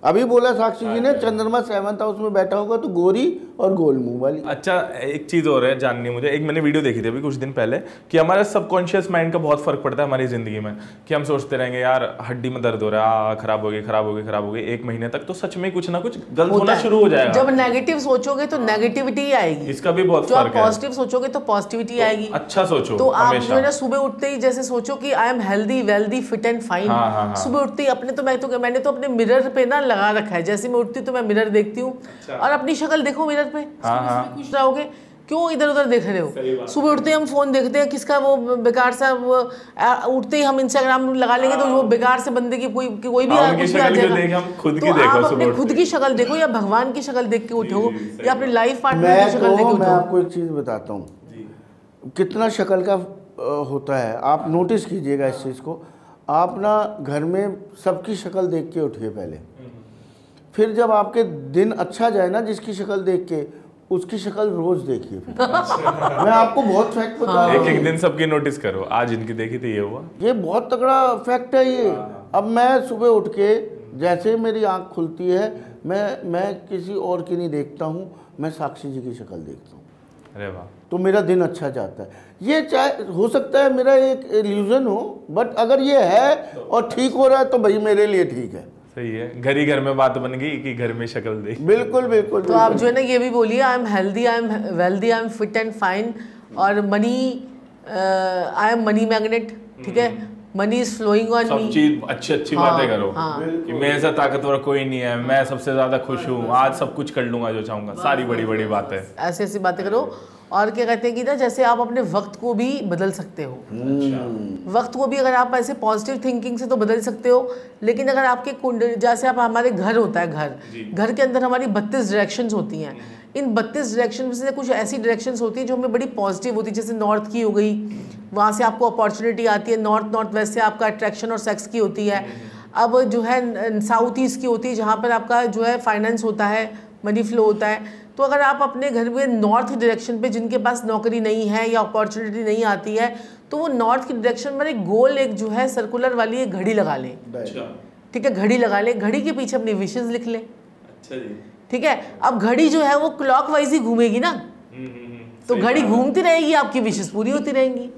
अभी बोला साक्षी जी ने, चंद्रमा 7th हाउस में बैठा होगा तो गोरी और गोल मुंह वाली। अच्छा, एक चीज़ और है जाननी मुझे, एक मैंने वीडियो देखी थी अभी कुछ दिन पहले कि हमारे सबकॉन्शियस माइंड का बहुत फर्क पड़ता है हमारी ज़िंदगी में, कि हम सोचते रहेंगे यार हड्डी में दर्द हो रहा है, खराब हो गई 1 महीने तक, तो सच में कुछ ना कुछ गलत होना शुरू हो जाएगा। जब नेगेटिव सोचोगे तो नेगेटिविटी आएगी, इसका भी बहुत जो आप फर्क है। पॉजिटिव सोचोगे तो पॉजिटिविटी आएगी। अच्छा सोचो तो आप हमेशा। जो है ना सुबह उठते ही जैसे सोचो कि आई am healthy, wealthy, fit and fine. सुबह उठते ही अपने तो मैंने तो अपने मिरर पे ना लगा रखा है, जैसे मैं उठती हूँ तो मैं मिरर देखती हूँ और अपनी शक्ल देखो मिरर पे, खुश रहोगे। क्यों इधर उधर देख रहे हो? सुबह उठते ही हम फोन देखते हैं, किसका वो बेकार सा वो, उठते ही हम इंस्टाग्राम लगा लेंगे तो वो बेकार से बंदे की कोई भी कुछ भी आ जाएगा। तो आप अपने खुद की शक्ल देखो, या भगवान की शक्ल देख के उठो, या अपने लाइफ पार्टनर की शक्ल देख के उठो। मैं आपको एक चीज बताता हूँ, कितना शक्ल का होता है, आप नोटिस कीजिएगा इस चीज़ को। आप ना घर में सबकी शक्ल देख के उठिए पहले, फिर जब आपके दिन अच्छा जाए ना, जिसकी शक्ल देख के उसकी शक्ल रोज देखिए। मैं आपको बहुत फैक्ट बता रहा हूँ। एक दिन सबकी नोटिस करो, आज इनकी देखी थी ये हुआ। ये बहुत तगड़ा फैक्ट है ये। अब मैं सुबह उठ के जैसे मेरी आंख खुलती है, मैं किसी और की नहीं देखता हूँ, मैं साक्षी जी की शक्ल देखता हूँ। अरे वाह। तो मेरा दिन अच्छा जाता है। ये चाहे हो सकता है मेरा एक इल्यूजन हो, बट अगर ये है और ठीक हो रहा है तो भाई मेरे लिए ठीक है। सही है, घर ही घर में बात बन गई कि घर में शक्ल दे। बिल्कुल बिल्कुल। तो आप जो है ना ये भी बोलिए, I am healthy, I am wealthy, I am fit and fine, और money, I am money magnet, ठीक है, मनी इज फ्लोइंग ऑन सब मी। चीज अच्छी अच्छी बातें करो कि मैं ऐसा ताकतवर कोई नहीं है, मैं सबसे ज्यादा खुश हूँ, आज सब कुछ कर लूंगा जो चाहूंगा, सारी बड़ी बड़ी बातें। ऐसी ऐसी बातें करो। और क्या कहते हैं कि ना, जैसे आप अपने वक्त को भी बदल सकते हो। वक्त को भी अगर आप ऐसे पॉजिटिव थिंकिंग से तो बदल सकते हो, लेकिन अगर आपके कुंडली, जैसे आप, हमारे घर होता है, घर के अंदर हमारी 32 डायरेक्शंस होती हैं। इन 32 डायरेक्शन में से कुछ ऐसी डायरेक्शंस होती है जो हमें बड़ी पॉजिटिव होती है, जैसे नॉर्थ की हो गई, वहाँ से आपको अपॉर्चुनिटी आती है। नॉर्थ वेस्ट से आपका अट्रैक्शन और सेक्स की होती है। अब जो है साउथ ईस्ट की होती है, जहाँ पर आपका जो है फाइनेंस होता है, मनी फ्लो होता है। तो अगर आप अपने घर में नॉर्थ डायरेक्शन पे, जिनके पास नौकरी नहीं है या अपॉर्चुनिटी नहीं आती है, तो वो नॉर्थ की डायरेक्शन में एक गोल, एक जो है सर्कुलर वाली एक घड़ी लगा लें। ठीक है, घड़ी लगा लें, घड़ी के पीछे अपनी विशेष लिख लें। अच्छा जी, ठीक है। अब घड़ी जो है वो क्लॉकवाइज ही घूमेगी ना, तो घड़ी घूमती रहेगी, आपकी विशेष पूरी होती रहेंगी।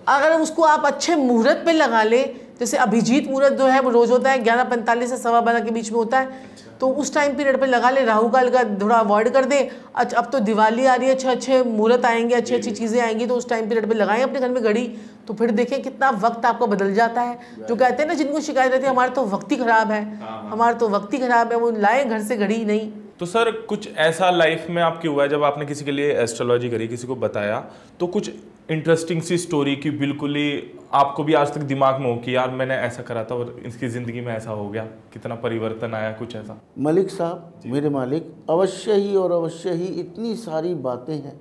अगर उसको आप अच्छे मुहूर्त पे लगा ले, जैसे अभिजीत मुहूर्त जो है वो रोज होता है 11:45 से 12:15 के बीच में होता है, तो उस टाइम पीरियड पे लगा ले। राहु काल का थोड़ा अवॉइड कर दे। अच्छा, अब तो दिवाली आ रही है, अच्छे अच्छे मुहूर्त आएंगे, अच्छी अच्छी चीज़ें आएंगी, तो उस टाइम पीरियड पे लगाएं अपने घर में घड़ी, तो फिर देखें कितना वक्त आपका बदल जाता है। जो कहते हैं ना, जिनको शिकायत रहती है हमारा तो वक्त ही खराब है, हमारा तो वक्त ही खराब है, वो लाए घर से घड़ी नहीं। तो सर कुछ ऐसा लाइफ में आपकी हुआ है जब आपने किसी के लिए एस्ट्रोलॉजी करी, किसी को बताया, तो कुछ इंटरेस्टिंग सी स्टोरी की बिल्कुल ही आपको भी आज तक दिमाग में हो कि यार मैंने ऐसा करा था और इसकी ज़िंदगी में ऐसा हो गया, कितना परिवर्तन आया, कुछ ऐसा? मलिक साहब, मेरे मालिक, अवश्य ही और अवश्य ही इतनी सारी बातें हैं,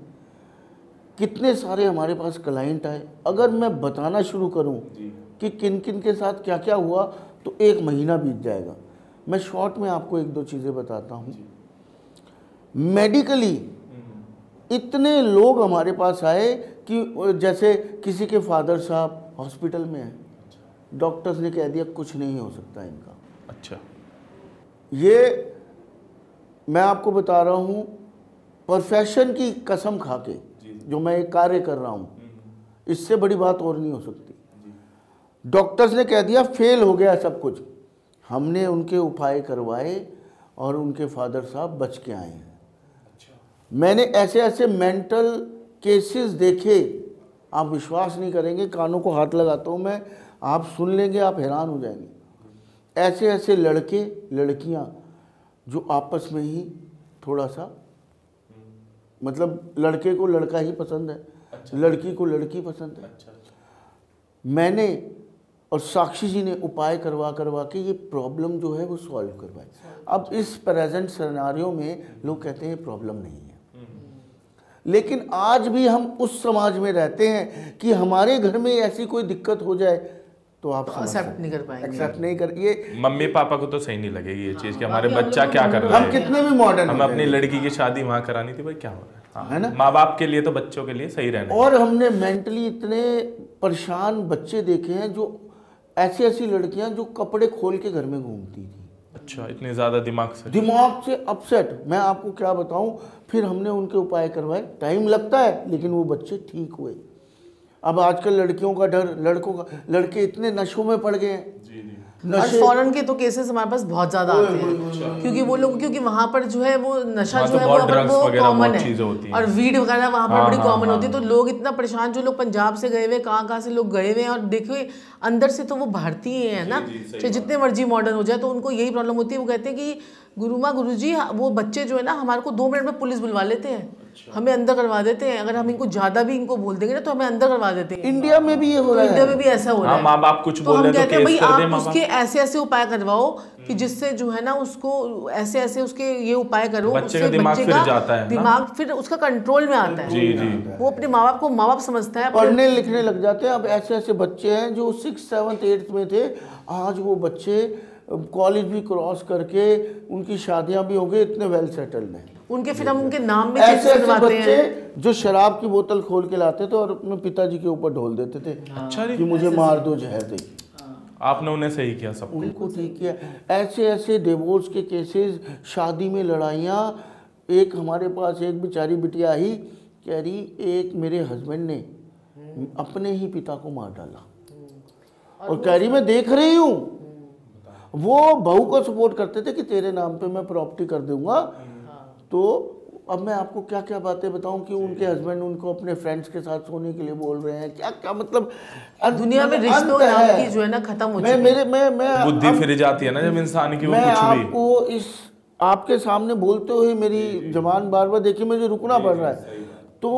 कितने सारे हमारे पास क्लाइंट आए। अगर मैं बताना शुरू करूं कि किन किन के साथ क्या क्या हुआ तो 1 महीना बीत जाएगा। मैं शॉर्ट में आपको 1-2 चीज़ें बताता हूं। मेडिकली इतने लोग हमारे पास आए कि जैसे किसी के फादर साहब हॉस्पिटल में हैं, डॉक्टर्स ने कह दिया कुछ नहीं हो सकता इनका। अच्छा, ये मैं आपको बता रहा हूँ प्रोफेशन की कसम खा के, जो मैं एक कार्य कर रहा हूँ, इससे बड़ी बात और नहीं हो सकती। डॉक्टर्स ने कह दिया फेल हो गया सब कुछ, हमने उनके उपाय करवाए और उनके फादर साहब बच के आए हैं। मैंने ऐसे ऐसे मेंटल केसेस देखे, आप विश्वास नहीं करेंगे, कानों को हाथ लगाता हूँ मैं, आप सुन लेंगे, आप हैरान हो जाएंगे। ऐसे ऐसे लड़के लड़कियाँ जो आपस में ही थोड़ा सा, मतलब लड़के को लड़का ही पसंद है, लड़की को लड़की पसंद है। मैंने और साक्षी जी ने उपाय करवा के ये प्रॉब्लम जो है वो सॉल्व करवाई। अब इस प्रेजेंट सिनेरियो में लोग कहते हैं प्रॉब्लम नहीं है, लेकिन आज भी हम उस समाज में रहते हैं कि हमारे घर में ऐसी कोई दिक्कत हो जाए तो आप एक्सेप्ट नहीं कर पाएंगे, एक्सेप्ट नहीं कर, ये मम्मी पापा को तो सही नहीं लगेगी ये चीज़ कि हमारे बच्चा क्या कर रहा है। हम कितने भी मॉडर्न, हम अपनी लड़की की शादी वहाँ करानी थी, भाई क्या हो रहा है, हाँ, है ना? माँ बाप के लिए तो बच्चों के लिए सही रहना। और हमने मेंटली इतने परेशान बच्चे देखे हैं, जो ऐसी ऐसी लड़कियां जो कपड़े खोल के घर में घूमती थी। अच्छा, इतने ज़्यादा दिमाग से अपसेट, मैं आपको क्या बताऊं। फिर हमने उनके उपाय करवाए, टाइम लगता है लेकिन वो बच्चे ठीक हुए। अब आजकल लड़कियों का डर, लड़कों का, लड़के इतने नशों में पड़ गए हैं। और फॉरेन के तो केसेस हमारे पास बहुत ज़्यादा आते हैं, क्योंकि वो लोग, क्योंकि वहाँ पर जो है वो नशा जो है वो कॉमन है, और वीड वगैरह वहाँ पर बड़ी कॉमन होती है। तो लोग इतना परेशान, जो लोग पंजाब से गए हुए, कहाँ से लोग गए हुए हैं, और देखिए अंदर से तो वो भारतीय हैं ना, चाहे जितने मर्जी मॉडर्न हो जाए, तो उनको यही प्रॉब्लम होती है। वो कहते हैं कि गुरुजी, वो बच्चे जो है ना हमारे को 2 मिनट में पुलिस बुलवा लेते हैं, हमें अंदर करवा देते हैं। अगर हम इनको ज्यादा भी इनको बोल देंगे ना तो हमें अंदर करवा देते हैं। इंडिया में भी ये हो रहा है, इंडिया में भी ऐसा हो रहा है। माँ बाप कुछ तो बोल हम रहे कहते हैं भाई आप उसके ऐसे ऐसे उपाय करवाओ कि जिससे जो है ना उसको ऐसे ऐसे उसके ये उपाय करो, बच्चे का दिमाग फिर जाता है, दिमाग फिर उसका कंट्रोल में आता है। जी जी, वो अपने माँ बाप को माँ बाप समझता है, पढ़ने लिखने लग जाते हैं। अब ऐसे ऐसे बच्चे हैं जो 6th 7th 8th में थे, आज वो बच्चे कॉलेज भी क्रॉस करके उनकी शादियां भी हो गई, इतने वेल सेटल्ड हैं उनके। फिर हम उनके नाम में ऐसे ऐसे बच्चे जो शराब की बोतल खोल के लाते थे और अपने पिताजी के ऊपर ढोल देते थे। अच्छा, कि मुझे मार दो, जहर दे। आपने उन्हें सही किया, सब उनको ठीक किया। ऐसे ऐसे डिवोर्स के केसेस, शादी में लड़ाइयाँ। एक हमारे पास एक बेचारी बिटिया आई कह रही एक मेरे हस्बैंड ने अपने ही पिता को मार डाला, और कह रही मैं देख रही हूँ। वो बहू को सपोर्ट करते थे कि तेरे नाम पे मैं प्रॉपर्टी कर दूंगा। तो अब मैं आपको क्या क्या बातें बताऊं कि उनके हस्बैंड उनको अपने फ्रेंड्स के साथ सोने के लिए बोल रहे हैं, क्या क्या मतलब दुनिया में रिश्तों नाम की जो है ना खत्म हो चुकी है। मैं बुद्धि फिर जाती है ना जब इंसान की, वो मैं कुछ भी आपको इस आपके सामने बोलते हुए मेरी जबान बार बार देखिए मुझे रुकना पड़ रहा है। तो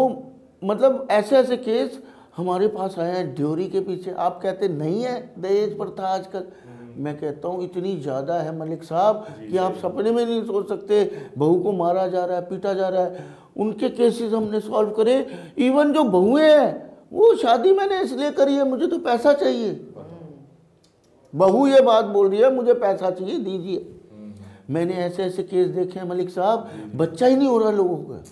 मतलब ऐसे ऐसे केस हमारे पास आए हैं ड्योरी के पीछे। आप कहते नहीं है दहेज प्रथा आजकल, मैं कहता हूँ इतनी ज़्यादा है मलिक साहब कि आप सपने में नहीं सोच सकते। बहू को मारा जा रहा है, पीटा जा रहा है। उनके केसेस हमने सॉल्व करे। इवन जो बहुएं हैं वो शादी मैंने इसलिए करी है, मुझे तो पैसा चाहिए। बहू ये बात बोल रही है मुझे पैसा चाहिए, दीजिए। मैंने ऐसे ऐसे केस देखे हैं मलिक साहब, बच्चा ही नहीं हो रहा लोगों का,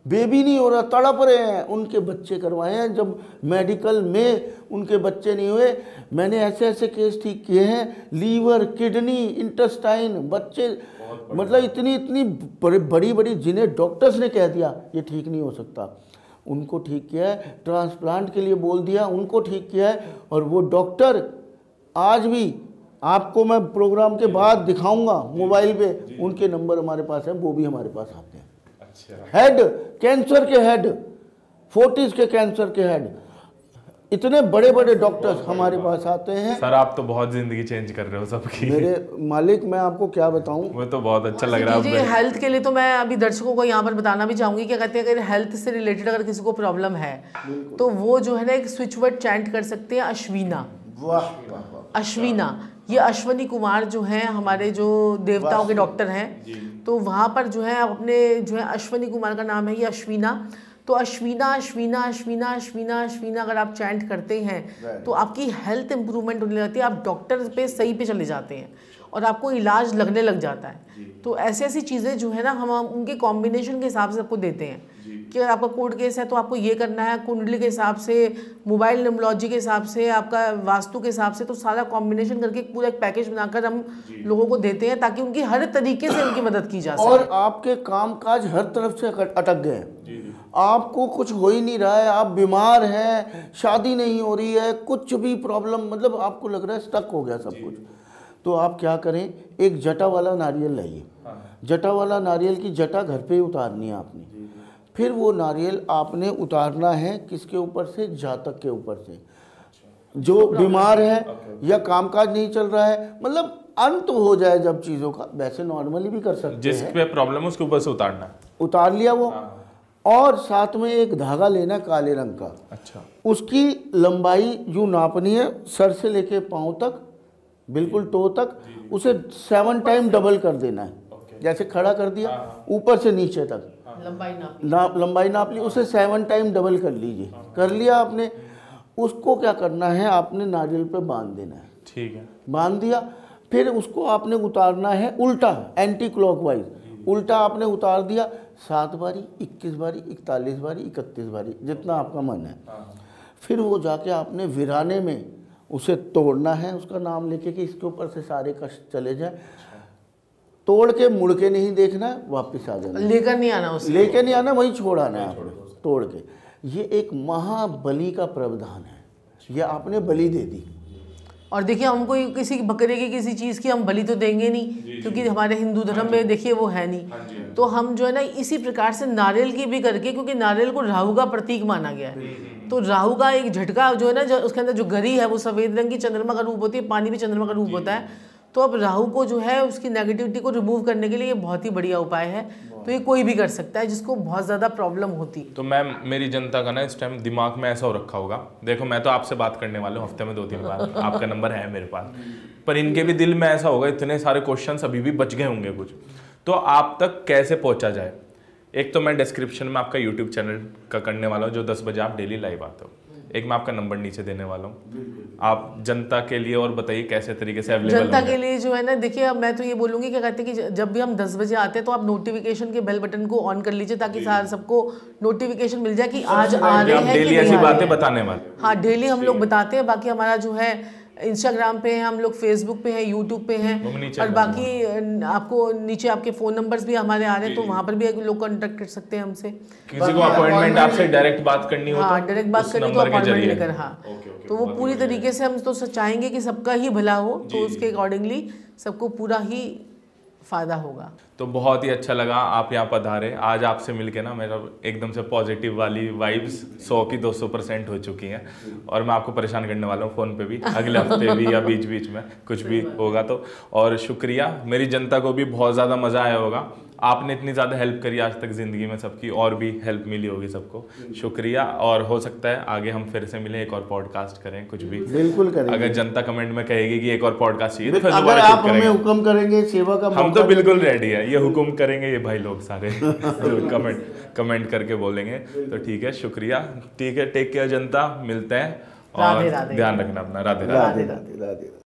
बेबी नहीं हो रहा, तड़प रहे हैं। उनके बच्चे करवाए हैं, जब मेडिकल में उनके बच्चे नहीं हुए। मैंने ऐसे ऐसे केस ठीक किए हैं, लीवर, किडनी, इंटेस्टाइन, बच्चे, मतलब इतनी इतनी बड़ी बड़ी जिन्हें डॉक्टर्स ने कह दिया ये ठीक नहीं हो सकता, उनको ठीक किया है। ट्रांसप्लांट के लिए बोल दिया, उनको ठीक किया है। और वो डॉक्टर आज भी आपको मैं प्रोग्राम के बाद दिखाऊंगा मोबाइल पे, उनके नंबर हमारे पास है, वो भी हमारे पास आते हैं। हेड कैंसर के हेड, 40s के कैंसर के हेड, इतने बड़े बड़े डॉक्टर्स हमारे पास आते हैं। सर आप तो बहुत जिंदगी चेंज कर रहे हो सबकी। मेरे मालिक मैं आपको क्या बताऊं, वो तो बहुत अच्छा लग रहा है। जी हेल्थ के लिए तो मैं अभी दर्शकों को यहाँ पर बताना भी चाहूंगी, क्या कहते हैं अगर हेल्थ से रिलेटेड अगर किसी को प्रॉब्लम है तो वो जो है ना एक स्विच वर्ड चैंट कर सकते हैं, अश्विना। वाह अश्विना, ये अश्वनी कुमार जो हैं हमारे जो देवताओं के डॉक्टर हैं, तो वहाँ पर जो है अपने जो है अश्वनी कुमार का नाम है ये अश्विना। तो अश्विना अश्विना अश्विना अश्विना अश्विना अगर आप चैंट करते हैं तो आपकी हेल्थ इंप्रूवमेंट होने लगती है, आप डॉक्टर पे सही पे चले जाते हैं और आपको इलाज लगने लग जाता है। तो ऐसी ऐसी चीज़ें जो है ना हम उनके कॉम्बिनेशन के हिसाब से आपको देते हैं कि अगर आपका कोर्ट केस है तो आपको ये करना है, कुंडली के हिसाब से, मोबाइल न्यूमरोलॉजी के हिसाब से, आपका वास्तु के हिसाब से, तो सारा कॉम्बिनेशन करके पूरा एक पैकेज बनाकर हम लोगों को देते हैं ताकि उनकी हर तरीके से उनकी मदद की जा सके। और आपके कामकाज हर तरफ से अटक गए हैं, आपको कुछ हो ही नहीं रहा है, आप बीमार हैं, शादी नहीं हो रही है, कुछ भी प्रॉब्लम, मतलब आपको लग रहा है स्टक हो गया सब कुछ। तो आप क्या करें, एक जटा वाला नारियल लाइए। जटा वाला नारियल की जटा घर पे ही उतारनी है आपने। फिर वो नारियल आपने उतारना है किसके ऊपर से, जातक के ऊपर से, जो बीमार है या कामकाज नहीं चल रहा है, मतलब अंत हो जाए जब चीज़ों का। वैसे नॉर्मली भी कर सकते हैं, जिस पे प्रॉब्लम है उसके ऊपर से उतारना है। उतार लिया वो, और साथ में एक धागा लेना काले रंग का। अच्छा, उसकी लंबाई यूँ नापनी है, सर से लेके पाँव तक, बिल्कुल टो तक, उसे 7 टाइम डबल कर देना है। जैसे खड़ा कर दिया, ऊपर से नीचे तक लंबाई नाप ली, उसे 7 टाइम डबल कर लीजिए। कर लिया आपने, उसको क्या करना है, आपने नारियल पे बांध देना है। ठीक है, बांध दिया। फिर उसको आपने उतारना है उल्टा, एंटी क्लॉकवाइज उल्टा आपने उतार दिया। 7 बारी, 21 बारी, 41 बारी, 31 बारी, जितना आपका मन है। फिर वो जाके आपने वीराने में उसे तोड़ना है, उसका नाम लेके कि इसके ऊपर से सारे कष्ट चले जाए। तोड़ के मुड़ के नहीं देखना, वापस आ जाना, लेकर नहीं आना, उसे लेकर नहीं आना, वहीं छोड़ आना है आपने तोड़ के। ये एक महाबली का प्रावधान है, ये आपने बलि दे दी। और देखिए हमको किसी बकरे की किसी चीज़ की हम बलि तो देंगे नहीं, क्योंकि हमारे हिंदू धर्म में देखिए वो है नहीं। तो हम जो है ना इसी प्रकार से नारियल की भी करके, क्योंकि नारियल को राहु का प्रतीक माना गया है, तो राहु का एक झटका जो है ना, उसके अंदर जो गरी है वो सफ़ेद रंग की चंद्रमा का रूप होती है, पानी भी चंद्रमा का रूप होता है। तो अब राहु को जो है उसकी नेगेटिविटी को रिमूव करने के लिए ये बहुत ही बढ़िया उपाय है। तो ये कोई भी कर सकता है जिसको बहुत ज़्यादा प्रॉब्लम होती। तो मैम मेरी जनता का ना इस टाइम दिमाग में ऐसा हो रखा होगा, देखो मैं तो आपसे बात करने वाला हूँ हफ्ते में 2-3 बार, आपका नंबर है मेरे पास, पर इनके भी दिल में ऐसा होगा, इतने सारे क्वेश्चंस अभी भी बच गए होंगे कुछ, तो आप तक कैसे पहुँचा जाए। एक तो मैं डिस्क्रिप्शन में आपका यूट्यूब चैनल का करने वाला हूँ, जो 10 बजे आप डेली लाइव आते हो। एक मैं आपका नंबर नीचे देने वाला हूँ, आप जनता के लिए और बताइए कैसे तरीके से अवेलेबल जनता के लिए जो है ना, देखिए अब मैं तो ये बोलूँगी, क्या कहते हैं कि जब भी हम 10 बजे आते हैं तो आप नोटिफिकेशन के बेल बटन को ऑन कर लीजिए, ताकि सबको नोटिफिकेशन मिल जाए कि आज आ रहे हैं। डेली ऐसी बातें बताने वाले। हाँ, डेली हम लोग बताते हैं। बाकी हमारा जो है इंस्टाग्राम पे हैं हम लोग, फेसबुक पे हैं, यूट्यूब पे हैं, और बाकी आपको नीचे आपके फ़ोन नंबर्स भी हमारे आ रहे हैं, तो वहाँ पर भी लोग कॉन्टेक्ट कर सकते हैं हमसे। किसी को अपॉइंटमेंट आपसे डायरेक्ट बात करनी हो, हाँ डायरेक्ट बात करनी तो अपॉइंटमेंट लेकर, हाँ तो वो पूरी तरीके से हम तो चाहेंगे कि सबका ही भला हो, तो उसके अकॉर्डिंगली सबको पूरा ही फ़ायदा होगा। तो बहुत ही अच्छा लगा आप यहाँ पधारे। आज आपसे मिलके ना मेरा एकदम से पॉजिटिव वाली वाइब्स 100 की 200% हो चुकी हैं, और मैं आपको परेशान करने वाला हूँ फ़ोन पे भी अगले हफ्ते भी या बीच बीच में कुछ भी होगा तो। और शुक्रिया, मेरी जनता को भी बहुत ज़्यादा मज़ा आया होगा। आपने इतनी ज़्यादा हेल्प करी आज तक ज़िंदगी में सबकी, और भी हेल्प मिली होगी सबको, शुक्रिया। और हो सकता है आगे हम फिर से मिलें, एक और पॉडकास्ट करें, कुछ भी बिल्कुल करेंगे। अगर जनता कमेंट में कहेगी कि एक और पॉडकास्ट चाहिए तो फिर अगर आप हमें हुक्म करेंगे, सेवा का हम तो बिल्कुल रेडी है। ये हुक्म करेंगे ये भाई लोग सारे कमेंट करके बोलेंगे, तो ठीक है, शुक्रिया, ठीक है, टेक केयर जनता, मिलते हैं और ध्यान रखना अपना। राधे राधे।